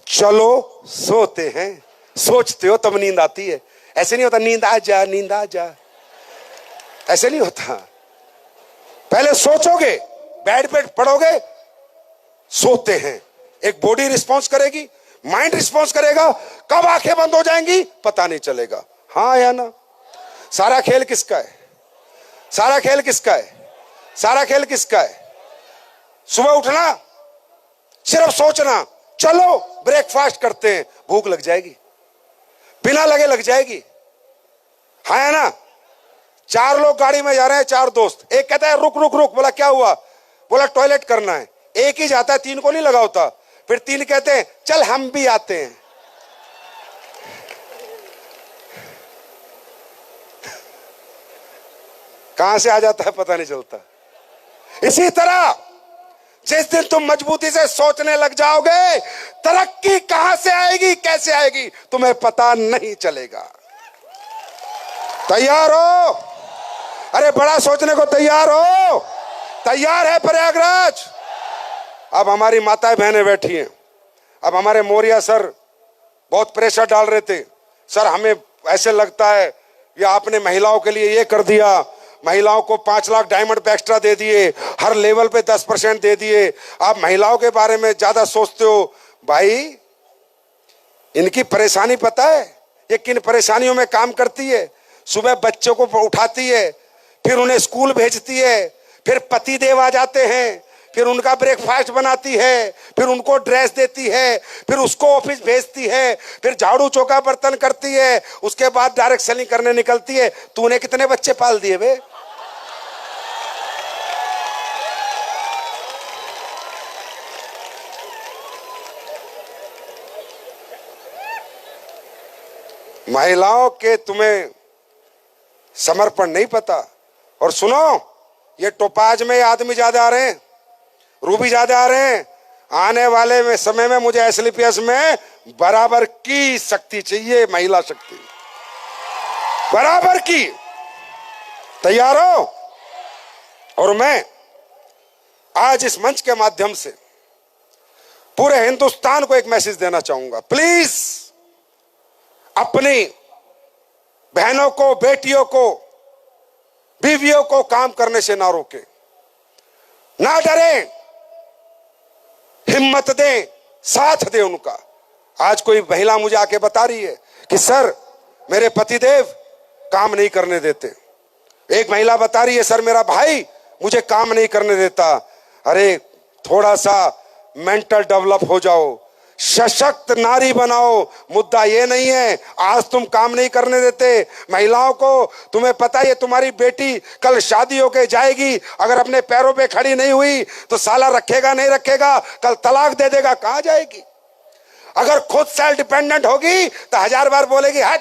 चलो सोते हैं, सोचते हो तब नींद आती है। ऐसे नहीं होता नींद आ जा, नींद आ जा, ऐसे नहीं होता। पहले सोचोगे, बेड पे पड़ोगे, सोते हैं, एक बॉडी रिस्पॉन्स करेगी, माइंड रिस्पॉन्स करेगा। कब आंखें बंद हो जाएंगी पता नहीं चलेगा। हाँ या ना? सारा खेल किसका है? सारा खेल किसका है? सारा खेल किसका है? सुबह उठना, सिर्फ सोचना, चलो ब्रेकफास्ट करते हैं, भूख लग जाएगी, बिना लगे लग जाएगी। हाँ है ना? 4 लोग गाड़ी में जा रहे हैं, 4 दोस्त। एक कहता है रुक रुक रुक, बोला क्या हुआ? बोला टॉयलेट करना है। एक ही जाता है, 3 को नहीं लगा होता। फिर 3 कहते हैं चल हम भी आते हैं। कहां से आ जाता है पता नहीं चलता। इसी तरह जिस दिन तुम मजबूती से सोचने लग जाओगे, तरक्की कहां से आएगी, कैसे आएगी, तुम्हें पता नहीं चलेगा। तैयार हो? अरे बड़ा सोचने को तैयार हो? तैयार है प्रयागराज? अब हमारी माताएं बहनें बैठी हैं। अब हमारे मौर्या सर बहुत प्रेशर डाल रहे थे, सर हमें ऐसे लगता है ये आपने महिलाओं के लिए ये कर दिया, महिलाओं को 5 लाख डायमंड पे एक्स्ट्रा दे दिए, हर लेवल पे 10% दे दिए, आप महिलाओं के बारे में ज्यादा सोचते हो। भाई इनकी परेशानी पता है ये किन परेशानियों में काम करती है? सुबह बच्चों को उठाती है, फिर उन्हें स्कूल भेजती है, फिर पति देव आ जाते हैं, फिर उनका ब्रेकफास्ट बनाती है, फिर उनको ड्रेस देती है, फिर उसको ऑफिस भेजती है, फिर झाड़ू चौका बर्तन करती है, उसके बाद डायरेक्ट सेलिंग करने निकलती है। तूने कितने बच्चे पाल दिए बे? महिलाओं के तुम्हें समर्पण नहीं पता। और सुनो, ये टोपाज में आदमी ज्यादा आ रहे हैं, रूबी ज्यादा आ रहे हैं। आने वाले में समय में मुझे एसलीपीएस में बराबर की शक्ति चाहिए, महिला शक्ति बराबर की। तैयार हो? और मैं आज इस मंच के माध्यम से पूरे हिंदुस्तान को एक मैसेज देना चाहूंगा। प्लीज अपनी बहनों को, बेटियों को, बीवियों को काम करने से ना रोके, ना डरें, हिम्मत दें, साथ दें उनका। आज कोई महिला मुझे आके बता रही है कि सर मेरे पतिदेव काम नहीं करने देते। एक महिला बता रही है सर मेरा भाई मुझे काम नहीं करने देता। अरे थोड़ा सा मेंटल डेवलप हो जाओ, सशक्त नारी बनाओ। मुद्दा ये नहीं है आज तुम काम नहीं करने देते महिलाओं को, तुम्हें पता है तुम्हारी बेटी कल शादी होके जाएगी, अगर अपने पैरों पे खड़ी नहीं हुई तो साला रखेगा नहीं रखेगा, कल तलाक दे देगा, कहां जाएगी? अगर खुद सेल्फ डिपेंडेंट होगी तो 1000 बार बोलेगी हट,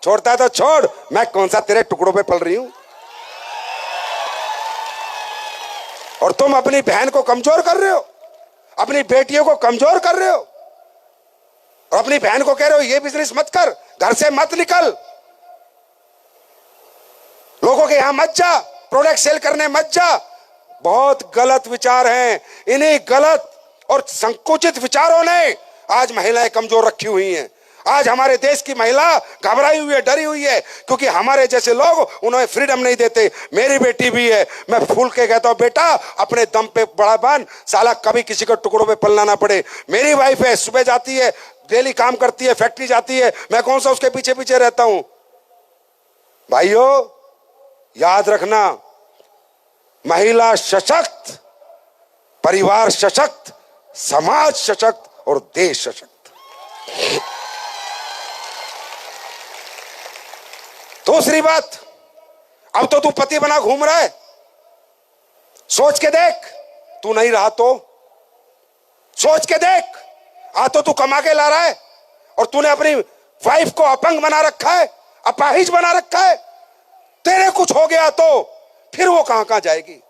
छोड़ता है तो छोड़, मैं कौन सा तेरे टुकड़ों पे पल रही हूं। और तुम अपनी बहन को कमजोर कर रहे हो, अपनी बेटियों को कमजोर कर रहे हो, और अपनी बहन को कह रहे हो ये बिजनेस मत कर, घर से मत निकल, लोगों के यहां मत जा, प्रोडक्ट सेल करने मत जा। बहुत गलत विचार हैं। इन्हीं गलत और संकुचित विचारों ने आज महिलाएं कमजोर रखी हुई हैं। आज हमारे देश की महिला घबराई हुई है, डरी हुई है, क्योंकि हमारे जैसे लोग उन्हें फ्रीडम नहीं देते। मेरी बेटी भी है, मैं फूल के कहता हूं बेटा अपने दम पे बड़ा बन, साला कभी किसी को टुकड़ों पे पलना ना पड़े। मेरी वाइफ है, सुबह जाती है, डेली काम करती है, फैक्ट्री जाती है, मैं कौन सा उसके पीछे पीछे रहता हूं। भाइयों याद रखना, महिला सशक्त, परिवार सशक्त, समाज सशक्त और देश सशक्त। दूसरी बात, अब तो तू पति बना घूम रहा है, सोच के देख, तू नहीं रहा तो सोच के देख, आ तो तू कमा के ला रहा है और तूने अपनी वाइफ को अपंग बना रखा है, अपाहिज बना रखा है। तेरे कुछ हो गया तो फिर वो कहां कहां जाएगी,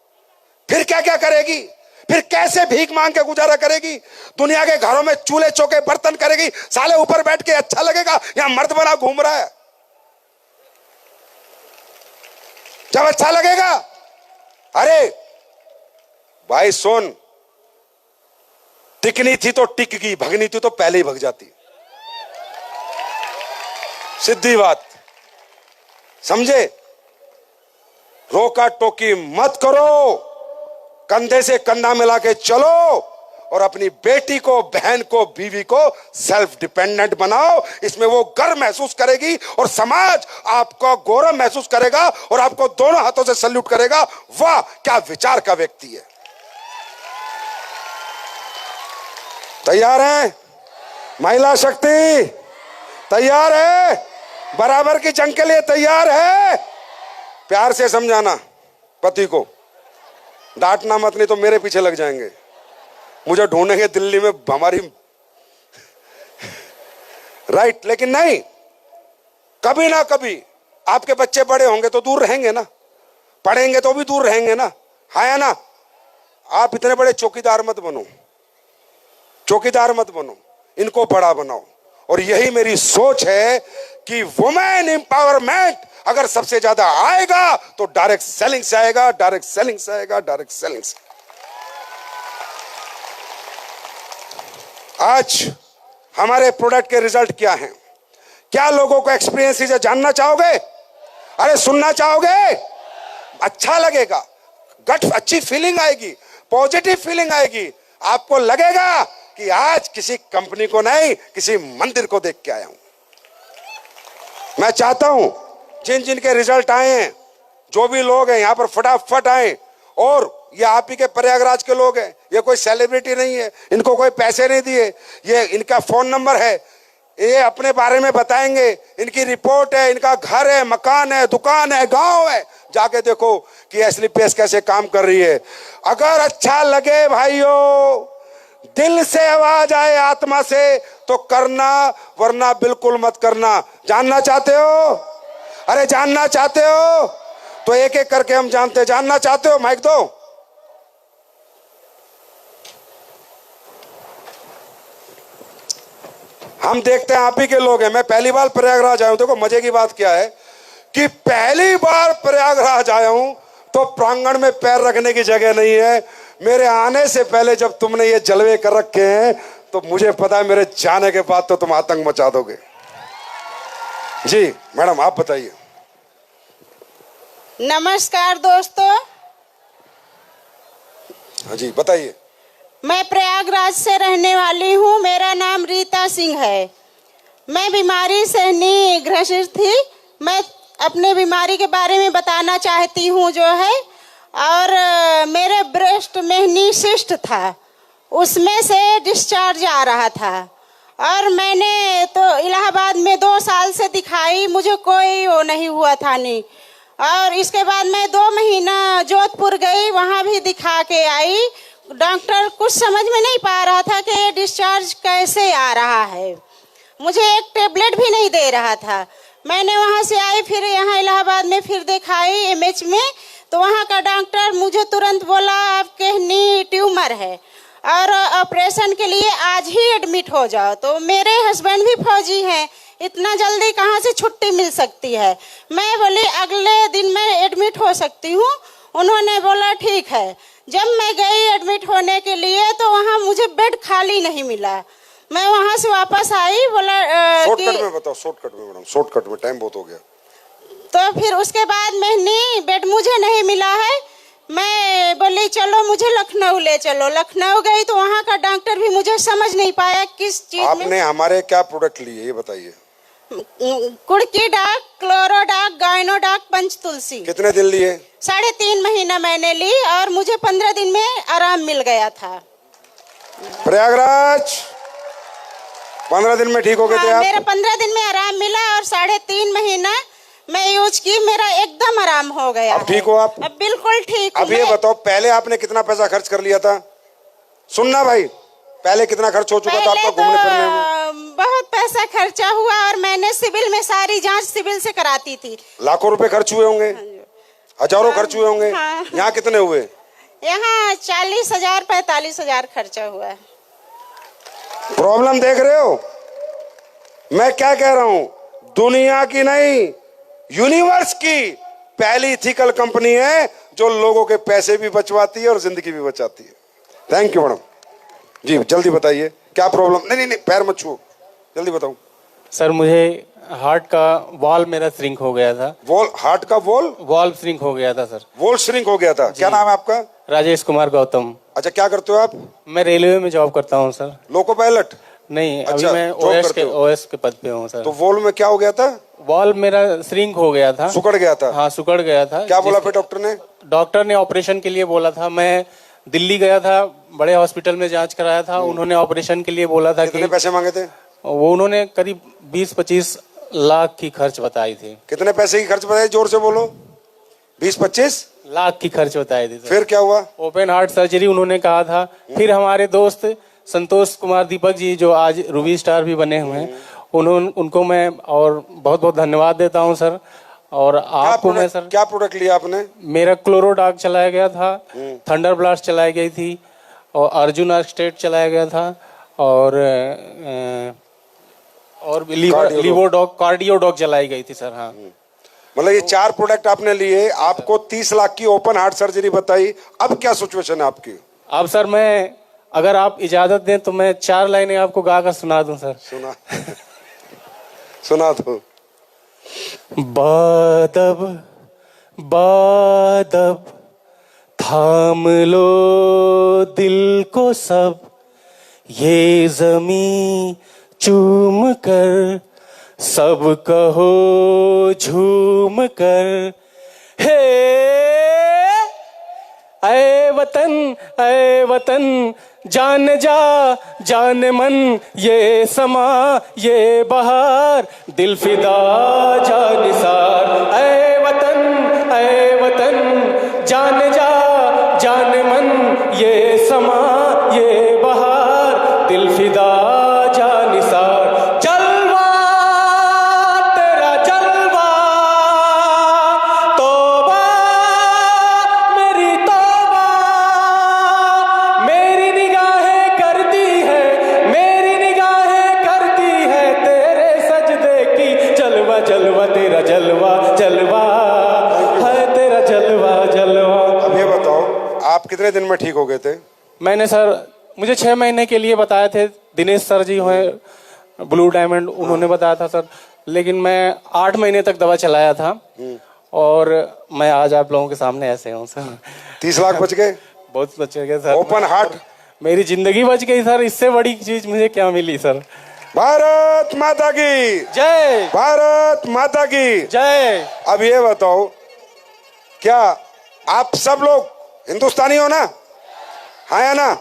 फिर क्या क्या करेगी, फिर कैसे भीख मांग के गुजारा करेगी, दुनिया के घरों में चूल्हे चौके बर्तन करेगी। साले ऊपर बैठ के अच्छा लगेगा, यहां मर्द बना घूम रहा है। जब अच्छा लगेगा, अरे भाई सुन, टिकनी थी तो टिक गई, भगनी थी तो पहले ही भग जाती। सीधी बात, समझे? रोका टोकी मत करो, कंधे से कंधा मिला के चलो और अपनी बेटी को, बहन को, बीवी को सेल्फ डिपेंडेंट बनाओ। इसमें वो गर्व महसूस करेगी और समाज आपको गौरव महसूस करेगा और आपको दोनों हाथों से सल्यूट करेगा। वाह क्या विचार का व्यक्ति है। तैयार हैं? महिला शक्ति तैयार है? बराबर की जंग के लिए तैयार है? प्यार से समझाना पति को, डांटना मत, नहीं तो मेरे पीछे लग जाएंगे, मुझे ढूंढेंगे दिल्ली में हमारी राइट। लेकिन नहीं, कभी ना कभी आपके बच्चे बड़े होंगे तो दूर रहेंगे ना, पढ़ेंगे तो भी दूर रहेंगे ना, है या ना? आप इतने बड़े चौकीदार मत बनो, चौकीदार मत बनो, इनको बड़ा बनाओ। और यही मेरी सोच है कि वुमेन एम्पावरमेंट अगर सबसे ज्यादा आएगा तो डायरेक्ट सेलिंग से आएगा, डायरेक्ट सेलिंग से आएगा, डायरेक्ट सेलिंग से। आज हमारे प्रोडक्ट के रिजल्ट क्या हैं? क्या लोगों को एक्सपीरियंस से जानना चाहोगे? अरे सुनना चाहोगे? अच्छा लगेगा, गट अच्छी फीलिंग आएगी, पॉजिटिव फीलिंग आएगी। आपको लगेगा कि आज किसी कंपनी को नहीं, किसी मंदिर को देख के आया हूं। मैं चाहता हूं जिन जिन के रिजल्ट आए हैं, जो भी लोग हैं यहां पर फटाफट आए। और ये आप ही के प्रयागराज के लोग हैं, ये कोई सेलिब्रिटी नहीं है, इनको कोई पैसे नहीं दिए, ये इनका फोन नंबर है, ये अपने बारे में बताएंगे, इनकी रिपोर्ट है, इनका घर है, मकान है, दुकान है, गांव है। जाके देखो कि एसलीपीएस कैसे काम कर रही है। अगर अच्छा लगे भाइयों, दिल से आवाज आए आत्मा से तो करना, वरना बिल्कुल मत करना। जानना चाहते हो? अरे जानना चाहते हो तो एक एक करके हम जानते हैं। जानना चाहते हो? माइक दो। हम देखते हैं आप ही के लोग हैं। मैं पहली बार प्रयागराज आया हूं। देखो मजे की बात क्या है कि पहली बार प्रयागराज आया हूं तो प्रांगण में पैर रखने की जगह नहीं है। मेरे आने से पहले जब तुमने ये जलवे कर रखे हैं तो मुझे पता है मेरे जाने के बाद तो तुम आतंक मचा दोगे। जी मैडम आप बताइए। नमस्कार दोस्तों। हाँ जी बताइए। मैं प्रयागराज से रहने वाली हूँ। मेरा नाम रीता सिंह है। मैं बीमारी से ग्रसित थी। मैं अपने बीमारी के बारे में बताना चाहती हूँ जो है। और मेरे ब्रेस्ट में सिस्ट था, उसमें से डिस्चार्ज आ रहा था। और मैंने तो इलाहाबाद में 2 साल से दिखाई, मुझे कोई वो नहीं हुआ था नहीं। और इसके बाद मैं 2 महीना जोधपुर गई, वहाँ भी दिखा के आई। डॉक्टर कुछ समझ में नहीं पा रहा था कि ये डिस्चार्ज कैसे आ रहा है। मुझे एक टेबलेट भी नहीं दे रहा था। मैंने वहाँ से आई, फिर यहाँ इलाहाबाद में फिर दिखाई एमएच में, तो वहाँ का डॉक्टर मुझे तुरंत बोला आपके नी ट्यूमर है और ऑपरेशन के लिए आज ही एडमिट हो जाओ। तो मेरे हस्बैंड भी फौजी हैं, इतना जल्दी कहाँ से छुट्टी मिल सकती है। मैं बोली अगले दिन मैं एडमिट हो सकती हूँ। उन्होंने बोला ठीक है। जब मैं गई एडमिट होने के लिए तो वहाँ मुझे बेड खाली नहीं मिला। मैं वहाँ से वापस आई, बोला शॉर्टकट में बताओ। शॉर्टकट में मैडम, शॉर्टकट में, टाइम बहुत हो गया। तो फिर उसके बाद मैंने बेड मुझे नहीं मिला है। मैं बोली चलो मुझे लखनऊ ले चलो। लखनऊ गई तो वहाँ का डॉक्टर भी मुझे समझ नहीं पाया किस चीज में। आपने हमारे क्या प्रोडक्ट लिए ये बताइए। कुड़की डाक, क्लोरोडाक, गायनोडाक, पंचतुलसी। कितने दिन लिए? 3.5 महीना मैंने ली और मुझे 15 दिन में आराम मिल गया था। प्रयागराज 15 दिन में ठीक हो गए थे आप? मेरा 15 दिन में आराम मिला और 3.5 महीना मैं यूज की, मेरा एकदम आराम हो गया। अब ठीक हो आप? अब बिल्कुल ठीक। अब ये बताओ पहले आपने कितना पैसा खर्च कर लिया था? सुनना भाई, पहले कितना खर्च हो चुका था आपका घूमने फिरने में? बहुत पैसा खर्चा हुआ और मैंने सिविल में सारी जांच सिविल से कराती थी। लाखों रुपए खर्च हुए होंगे, हजारों खर्च हुए होंगे। हाँ। यहाँ कितने हुए? यहाँ 40,000 45,000 खर्चा हुआ है। प्रॉब्लम देख रहे हो? मैं क्या कह रहा हूं, दुनिया की नहीं यूनिवर्स की पहली इथिकल कंपनी है जो लोगों के पैसे भी बचवाती है और जिंदगी भी बचाती है। थैंक यू मैडम जी। जल्दी बताइए क्या प्रॉब्लम? नहीं, पैर मत छुओ, जल्दी बताओ। सर मुझे हार्ट का वॉल्व मेरा श्रिंक हो गया था। हार्ट का वॉल्व श्रिंक हो गया था सर। वॉल्व श्रिंक हो गया था। क्या नाम है आपका? राजेश कुमार गौतम। अच्छा, क्या करते हो आप? मैं रेलवे में जॉब करता हूँ सर। Loco pilot? नहीं, अच्छा, अभी मैं ओएस के पद पे हूँ सर। तो वॉल्व में क्या हो गया था? वॉल्व मेरा श्रिंक हो गया था, सुकड़ गया था। हाँ सुकड़ गया था। क्या बोला फिर डॉक्टर ने? डॉक्टर ने ऑपरेशन के लिए बोला था। मैं दिल्ली गया था, बड़े हॉस्पिटल में जांच कराया था। उन्होंने ऑपरेशन के लिए बोला था। कितने पैसे मांगे थे? वो उन्होंने करीब 20-25 लाख की खर्च बताई थी। कितने पैसे की खर्च बताई? जोर से बोलो। 20-25 लाख की खर्च बताई थी। फिर क्या हुआ? ओपन हार्ट सर्जरी उन्होंने कहा था। फिर हमारे दोस्त संतोष कुमार दीपक जी जो आज रूबी स्टार भी बने हुए हैं, उनको मैं और बहुत बहुत धन्यवाद देता हूं सर। और आपको मैं सर, क्या प्रोडक्ट लिया आपने? मेरा क्लोरोडाग चलाया गया था, थंडर ब्लास्ट चलाई गई थी, और अर्जुन स्टेट चलाया गया था, और लिवोडॉग कार्डियोडॉग चलाई गई थी सर। हाँ, मतलब ये 4 प्रोडक्ट आपने लिए, आपको 30 लाख की ओपन हार्ट सर्जरी बताई। अब क्या सिचुएशन है आपकी? अब सर मैं, अगर आप इजाजत दें तो मैं 4 लाइनें आपको गा कर सुना दूं सर। सुना दो। बादब बादब थाम लो दिल को सब, ये जमीं चूम कर सब कहो झूम कर, हे ऐ वतन जान जा जान मन, ये समा ये बहार दिल फिदा जा निसार। ऐ वतन जान जा जान मन, ये समा ये बहार दिल फिदा जा निसार। जलवा तेरा जलवा, तौबा मेरी तौबा, मेरी निगाहें करती है, मेरी निगाहें करती है तेरे सजदे की। जलवा जलवा तेरा जलवा जलवा है तेरा जलवा जलवा। अब ये बताओ, आप कितने दिन में ठीक हो गए थे? मैंने सर, मुझे 6 महीने के लिए बताए थे। दिनेश सर जी हैं ब्लू डायमंड, उन्होंने बताया था सर। लेकिन मैं 8 महीने तक दवा चलाया था, और मैं आज आप लोगों के सामने ऐसे हूँ सर। 30 लाख बच गए? बहुत बच गए सर। ओपन हार्ट, मेरी जिंदगी बच गई सर। इससे बड़ी चीज मुझे क्या मिली सर। भारत माता की जय, भारत माता की जय। अब ये बताओ, क्या आप सब लोग हिंदुस्तानी हो ना? हाँ या ना?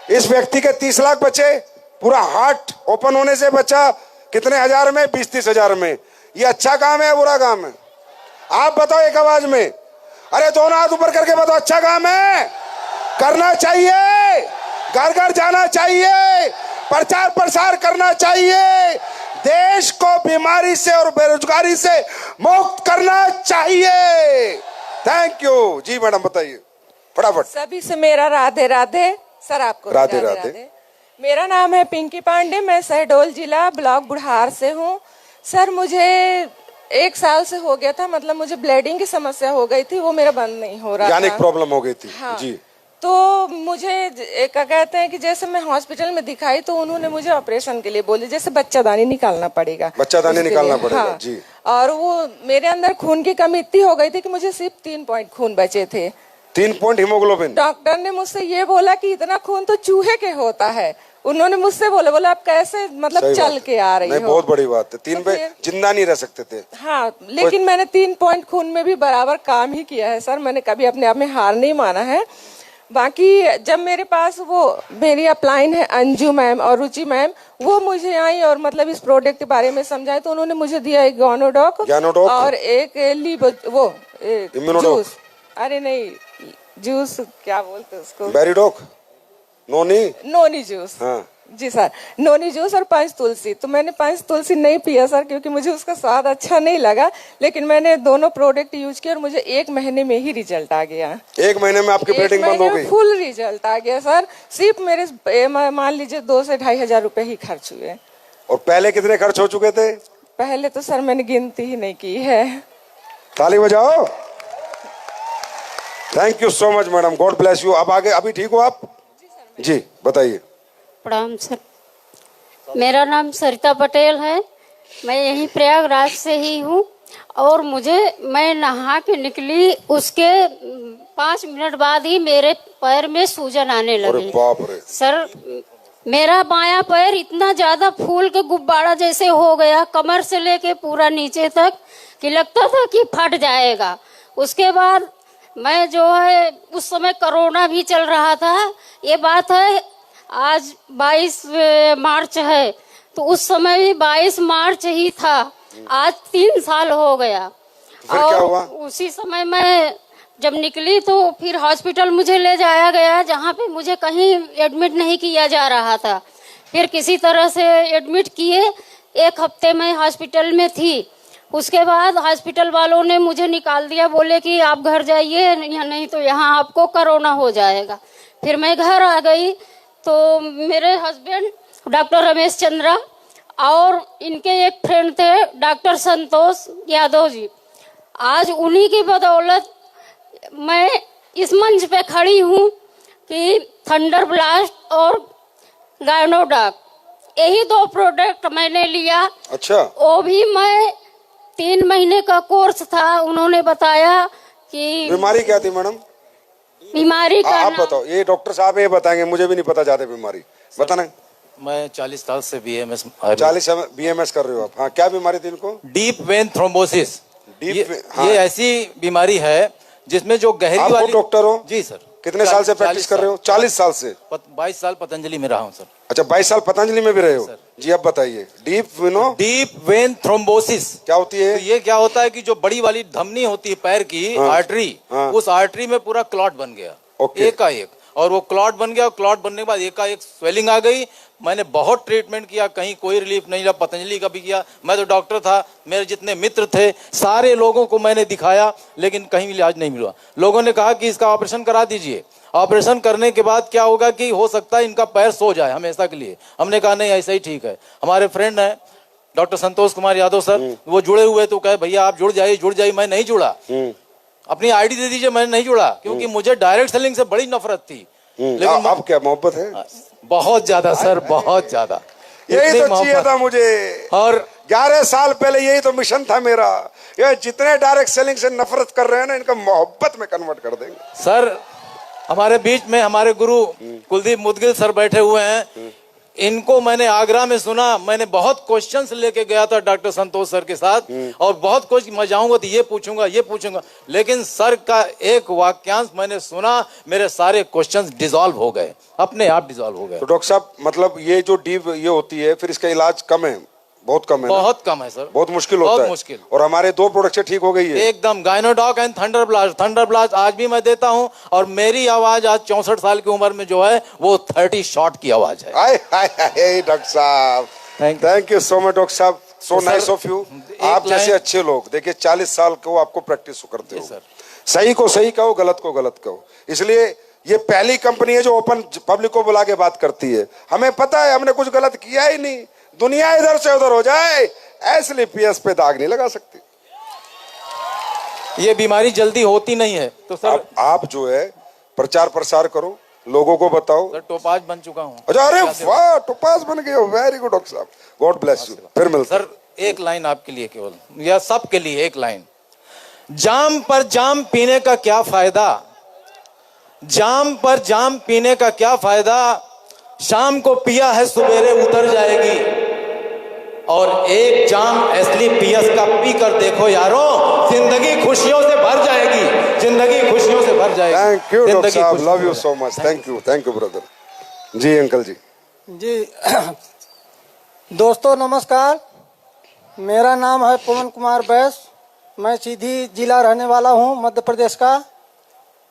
इस व्यक्ति के 30 लाख बचे, पूरा हार्ट ओपन होने से बचा। कितने हजार में? 20-30 हजार में। ये अच्छा काम है, बुरा काम है? आप बताओ एक आवाज में। अरे दोनों हाथ ऊपर करके बताओ, अच्छा काम है, करना चाहिए, घर घर जाना चाहिए, प्रचार प्रसार करना चाहिए, देश को बीमारी से और बेरोजगारी से मुक्त करना चाहिए। Thank you ji. मैडम बताइए फटाफट। सभी से मेरा राधे राधे। सर आपको भी राधे राधे। मेरा नाम है पिंकी पांडे, मैं शहडोल जिला ब्लॉक बुढ़ार से हूँ। सर मुझे 1 साल से हो गया था, मतलब मुझे ब्लीडिंग की समस्या हो गई थी, वो मेरा बंद नहीं हो रहा यानी था। प्रॉब्लम हो गई थी। हाँ। जी। तो मुझे क्या कहते हैं कि जैसे मैं हॉस्पिटल में दिखाई तो उन्होंने मुझे ऑपरेशन के लिए बोली, जैसे बच्चादानी निकालना पड़ेगा। बच्चादानी उसके निकालना लिए। पड़ेगा। हाँ। जी। और वो मेरे अंदर खून की कमी इतनी हो गई थी कि मुझे सिर्फ 3 पॉइंट खून बचे थे। 3 पॉइंट हीमोग्लोबिन। डॉक्टर ने मुझसे ये बोला कि इतना खून तो चूहे के होता है। उन्होंने मुझसे बोला आप कैसे मतलब सही चल बात के आ रही नहीं, हो। बहुत बड़ी बात है। 3 पे फिर- जिंदा नहीं रह सकते थे। हाँ, लेकिन मैंने 3 पॉइंट खून में भी बराबर काम ही किया है सर। मैंने कभी अपने आप में हार नहीं माना है। बाकी जब मेरे पास वो मेरी अपलाइन है अंजू मैम और रुचि मैम, वो मुझे आई और मतलब इस प्रोडक्ट के बारे में समझाए, तो उन्होंने मुझे दिया एक गानोडॉक और एक इम्यूनोडॉक। जूस। अरे नहीं, जूस क्या बोलते उसको, बैरिडॉक, नोनी नोनी जूस। हाँ। जी सर, नोनी जूस और 5 तुलसी। तो मैंने 5 तुलसी नहीं पिया सर, क्योंकि मुझे उसका स्वाद अच्छा नहीं लगा, लेकिन मैंने दोनों प्रोडक्ट यूज किए और मुझे 1 महीने में ही रिजल्ट आ गया। 1 महीने में आपकी ब्लीडिंग बंद हो गई? फुल रिजल्ट आ गया सर। सिर्फ मेरे मान लीजिए 2 से 2,500 हजार रुपए ही खर्च हुए। और पहले कितने खर्च हो चुके थे? पहले तो सर मैंने गिनती ही नहीं की है। ताली बजाओ। Thank you so much madam, God bless you. अब आगे, अभी ठीक हो आप? जी बताइए। प्रणाम सर, मेरा नाम सरिता पटेल है। मैं यहीं प्रयागराज से ही हूँ। और मैं नहा के निकली, उसके 5 मिनट बाद ही मेरे पैर में सूजन आने अरे लगी। बाप रे। सर, मेरा बायां पैर इतना ज्यादा फूल के गुब्बारा जैसे हो गया, कमर से लेके पूरा नीचे तक, कि लगता था कि फट जाएगा। उसके बाद मैं उस समय कोरोना भी चल रहा था। ये बात है, आज 22 मार्च है, तो उस समय भी 22 मार्च ही था। आज 3 साल हो गया। फिर क्या हुआ? उसी समय मैं जब निकली तो फिर हॉस्पिटल मुझे ले जाया गया, जहाँ पे मुझे कहीं एडमिट नहीं किया जा रहा था। फिर किसी तरह से एडमिट किए, 1 हफ्ते में हॉस्पिटल में थी। उसके बाद हॉस्पिटल वालों ने मुझे निकाल दिया, बोले कि आप घर जाइए, या नहीं तो यहाँ आपको कोरोना हो जाएगा। फिर मैं घर आ गई तो मेरे हस्बैंड डॉक्टर रमेश चंद्रा और इनके एक फ्रेंड थे डॉक्टर संतोष यादव जी, आज उन्हीं की बदौलत मैं इस मंच पे खड़ी हूँ कि थंडर ब्लास्ट और गायनोडॉक, यही 2 प्रोडक्ट मैंने लिया। अच्छा। वो भी मैं 3 महीने का कोर्स था। उन्होंने बताया कि बीमारी क्या थी मैडम? बीमारी का आप बताओ, ये डॉक्टर साहब ये बताएंगे, मुझे भी नहीं पता ज्यादा बीमारी, बताना। मैं 40 साल से बीएमएस 40 बीएमएस कर रहे हो आप? हाँ, क्या बीमारी थी इनको? Deep vein thrombosis. हाँ। ये ऐसी बीमारी है जिसमें जो गहरी आप वाली। डॉक्टर हो? जी सर। कितने साल से प्रैक्टिस कर रहे हो? 40 साल से? 22 साल पतंजलि में रहा हूँ सर। अच्छा, 22 साल पतंजलि में भी रहे हो? जी अब बताइए। डीप वेन थ्रोम्बोसिस क्या होती है? तो ये क्या होता है कि जो बड़ी वाली धमनी होती है पैर की, हाँ। आर्टरी, हाँ। उस आर्टरी में पूरा क्लॉट बन गया। ओके। एकाएक, और वो क्लॉट बन गया। क्लॉट बनने के बाद एकाएक स्वेलिंग आ गई। मैंने बहुत ट्रीटमेंट किया, कहीं कोई रिलीफ नहीं मिला। पतंजलि का भी किया, मैं तो डॉक्टर था, मेरे जितने मित्र थे सारे लोगों को मैंने दिखाया, लेकिन कहीं इलाज नहीं मिला। लोगों ने कहा कि इसका ऑपरेशन करा दीजिए। ऑपरेशन करने के बाद क्या होगा कि हो सकता है इनका पैर सो जाए हमेशा के लिए। हमने कहा नहीं, ऐसा ही ठीक है। हमारे फ्रेंड हैं डॉक्टर संतोष कुमार यादव सर, वो जुड़े हुए, तो कहे भैया आप जुड़ जाइए। मैं नहीं जुड़ा। अपनी आईडी दे दीजिए, मैंने नहीं जुड़ा, क्योंकि मुझे डायरेक्ट सेलिंग से बड़ी नफरत थी। लेकिन अब क्या मोहब्बत है? बहुत ज्यादा सर, बहुत ज्यादा। यही तो चाहिए था मुझे। और 11 साल पहले यही तो मिशन था मेरा। ये जितने डायरेक्ट सेलिंग से नफरत कर रहे हैं ना, इनका मोहब्बत में कन्वर्ट कर देंगे। सर, हमारे बीच में हमारे गुरु कुलदीप मुदगिल सर बैठे हुए हैं। इनको मैंने आगरा में सुना। मैंने बहुत क्वेश्चंस लेके गया था डॉक्टर संतोष सर के साथ, और बहुत कुछ मैं जाऊंगा तो ये पूछूंगा, लेकिन सर का एक वाक्यांश मैंने सुना, मेरे सारे क्वेश्चंस डिसॉल्व हो गए, अपने आप डिसॉल्व हो गए। तो डॉक्टर साहब, मतलब ये जो डीप ये होती है, फिर इसका इलाज कम है? बहुत कम है? बहुत कम है सर, बहुत मुश्किल होता है। बहुत मुश्किल। और हमारे 2 प्रोडक्ट से ठीक हो गई है एकदम, गायनोडॉक एंड थंडर ब्लास्ट आज भी मैं देता हूं। और मेरी आवाज आज 64 साल की उम्र में जो है वो 30 शॉट की आवाज है। आए डॉक्टर साहब, thank you so much doctor साहब, सो नाइस ऑफ यू। आप जैसे अच्छे लोग, देखिए 40 साल को आपको प्रैक्टिस करते हो, सही को सही कहो, गलत को गलत कहो। इसलिए ये पहली कंपनी है जो ओपन पब्लिक को बुला के बात करती है। हमें पता है हमने कुछ गलत किया ही नहीं, दुनिया इधर से उधर हो जाए, एसलीपीएस पे दाग नहीं लगा सकती। ये बीमारी जल्दी होती नहीं है। तो सर आप जो है प्रचार प्रसार करो, लोगों को बताओ। सर, टोपाज बन चुका हूँ। अच्छा, अरे वाह, टोपाज बन गए हो, वेरी गुड डॉक्टर साहब, गॉड ब्लेस यू। फिर मिलते सर, एक लाइन आपके लिए केवल, या सबके लिए एक लाइन। जाम पर जाम पीने का क्या फायदा, जाम पर जाम पीने का क्या फायदा, शाम को पिया है सवेरे उतर जाएगी। और एक जाम एसलीपीएस का पी कर देखो यारों, जिंदगी खुशियों से भर जाएगी, जिंदगी खुशियों से भर जाएगी। थैंक यू डॉक्टर साहब, love you so much. Thank you brother. जी अंकल जी। जी दोस्तों नमस्कार, मेरा नाम है पवन कुमार बैस, मैं सीधी जिला रहने वाला हूँ, मध्य प्रदेश का।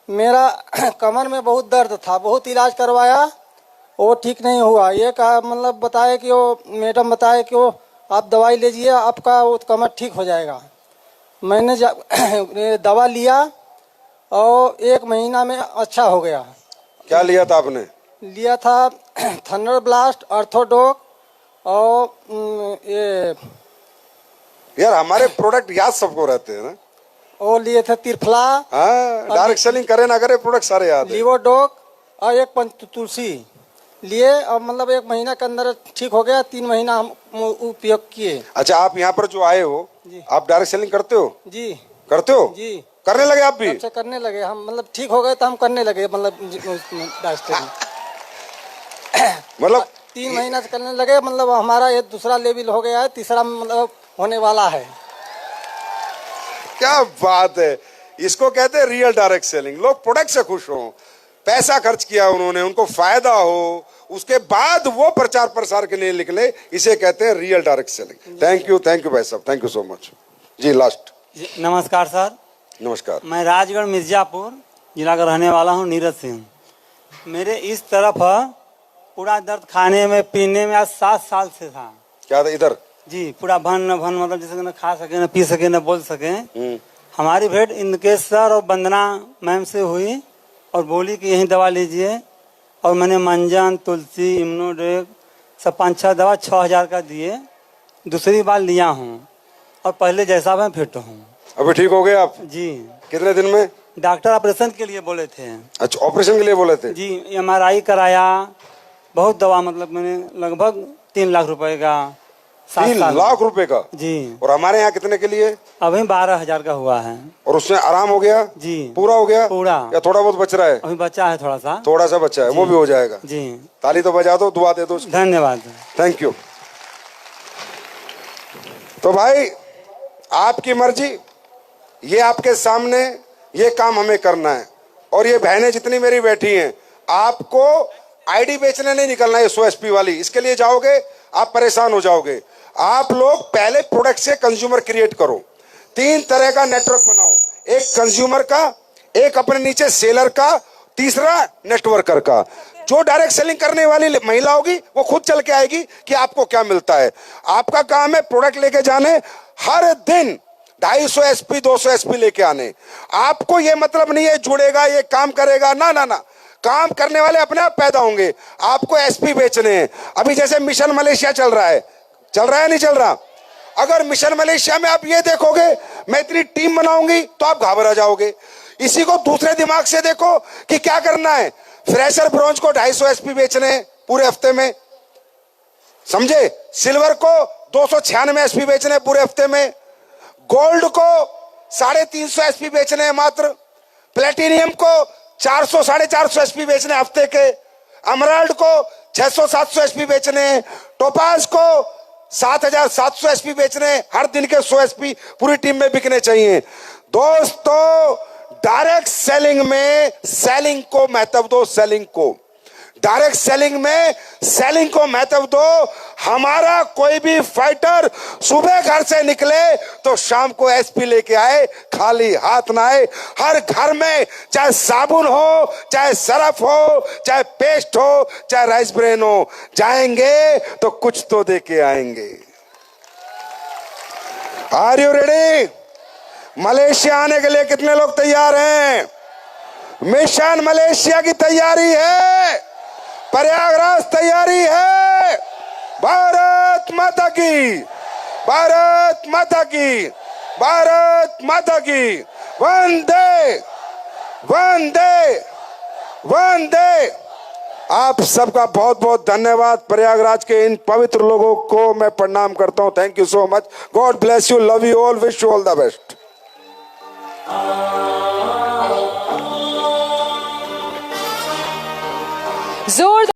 मेरा कमर में बहुत दर्द था, बहुत इलाज करवाया, वो ठीक नहीं हुआ। ये कहा मतलब बताए कि वो मैडम बताए कि वो आप दवाई लीजिए, आपका वो कमर ठीक हो जाएगा। मैंने दवा लिया और 1 महीना में अच्छा हो गया। क्या लिया था आपने? लिया था थंडर ब्लास्ट, ऑर्थोडॉक और ये यार हमारे प्रोडक्ट याद सबको रहते हैं ना। वो लिए थे त्रिफला, हाँ, डायरेक्ट सेलिंग करे ना करे प्रोडक्ट सारे याद है। लीवोडॉक और एक तुलसी लिए और मतलब 1 महीना के अंदर ठीक हो गया। 3 महीना हम उपयोग किए। अच्छा, आप यहाँ पर जो आए हो, आप डायरेक्ट सेलिंग करते हो? जी करते हो जी, करने लगे आप भी? तब से करने लगे हम, मतलब ठीक हो गए तो हम करने लगे, मतलब मतलब 3 महीना से करने लगे। मतलब हमारा ये दूसरा लेवल हो गया है, तीसरा मतलब होने वाला है। क्या बात है, इसको कहते हैं रियल डायरेक्ट सेलिंग। लोग प्रोडक्ट से खुश हो, पैसा खर्च किया उन्होंने, उनको फायदा हो, उसके बाद वो प्रचार प्रसार के लिए निकले, इसे कहते हैं real direct selling. Thank you भाई साहब, थैंक यू सो मच जी। लास्ट। नमस्कार सर। नमस्कार। मैं राजगढ़ मिर्जापुर जिला का रहने वाला हूँ, नीरज सिंह। मेरे इस तरफ पूरा दर्द खाने में पीने में आज 7 साल से था। क्या था इधर? जी, पूरा भन मतलब जैसे न खा सके, न पी सके, न बोल सके। हमारी भेंट इनके सर और वंदना मैम से हुई और बोली कि यही दवा लीजिए। और मैंने मंजन, तुलसी, इम्नोडेक सब 5-6 दवा 6,000 का दिए। दूसरी बार लिया हूँ और पहले जैसा मैं फिट हूँ। अभी ठीक हो गए आप? जी। कितने दिन में? डॉक्टर ऑपरेशन के लिए बोले थे। अच्छा, ऑपरेशन के लिए बोले थे? जी, MRI कराया, बहुत दवा, मतलब मैंने लगभग 3 लाख रुपए का। 3 लाख रुपए का? जी। और हमारे यहाँ कितने के लिए? अभी 12,000 का हुआ है। और उसमें आराम हो गया? जी। पूरा हो गया? पूरा। या थोड़ा बहुत बच रहा है? अभी बचा है थोड़ा सा। थोड़ा सा बचा है, वो भी हो जाएगा। जी। ताली तो बजा दो, दुआ दे दो। धन्यवाद। Thank you. तो भाई आपकी मर्जी, ये आपके सामने, ये काम हमें करना है। और ये बहनें जितनी मेरी बैठी हैं, आपको आईडी बेचने नहीं निकलना है 100 SP वाली। इसके लिए जाओगे आप परेशान हो जाओगे। आप लोग पहले प्रोडक्ट से कंज्यूमर क्रिएट करो। 3 तरह का नेटवर्क बनाओ, एक कंज्यूमर का, एक अपने नीचे सेलर का, तीसरा नेटवर्कर का। जो डायरेक्ट सेलिंग करने वाली महिला होगी वो खुद चल के आएगी कि आपको क्या मिलता है। आपका काम है प्रोडक्ट लेके जाने, हर दिन 250 SP 200 SP लेके आने। आपको ये मतलब नहीं है जुड़ेगा ये काम करेगा, ना ना ना, काम करने वाले अपने आप पैदा होंगे। आपको SP बेचने हैं। अभी जैसे मिशन मलेशिया चल रहा है नहीं चल रहा? अगर मिशन मलेशिया में आप ये देखोगे मैं इतनी टीम बनाऊंगी तो आप घबरा जाओगे। इसी को दूसरे दिमाग से देखो कि क्या करना है। फ्रेशर ब्रॉन्ज को 250 SP बेचने हैं पूरे हफ्ते में, समझे? सिल्वर को 296 SP बेचने हैं पूरे हफ्ते में। गोल्ड को 350 SP बेचने हैं मात्र। प्लेटिनियम को 400 450 SP बेचने हफ्ते के। एमराल्ड को 600 700 SP बेचने हैं। टोपाज को 7,700 SP बेचने हैं। हर दिन के 100 SP पूरी टीम में बिकने चाहिए। दोस्तों, डायरेक्ट सेलिंग में सेलिंग को महत्व दो, सेलिंग को, डायरेक्ट सेलिंग में सेलिंग को महत्व दो। हमारा कोई भी फाइटर सुबह घर से निकले तो शाम को SP लेके आए, खाली हाथ ना आए। हर घर में चाहे साबुन हो, चाहे सरफ हो, चाहे पेस्ट हो, चाहे राइस ब्रेन हो, जाएंगे तो कुछ तो दे के आएंगे। Are you ready? मलेशिया आने के लिए कितने लोग तैयार हैं? मिशन मलेशिया की तैयारी है, प्रयागराज तैयारी है। भारत माता की, भारत माता की, भारत माता की। वंदे वंदे वंदे। आप सबका बहुत बहुत धन्यवाद। प्रयागराज के इन पवित्र लोगों को मैं प्रणाम करता हूं। Thank you so much. God bless you, love you all, wish you all the best. जोरदार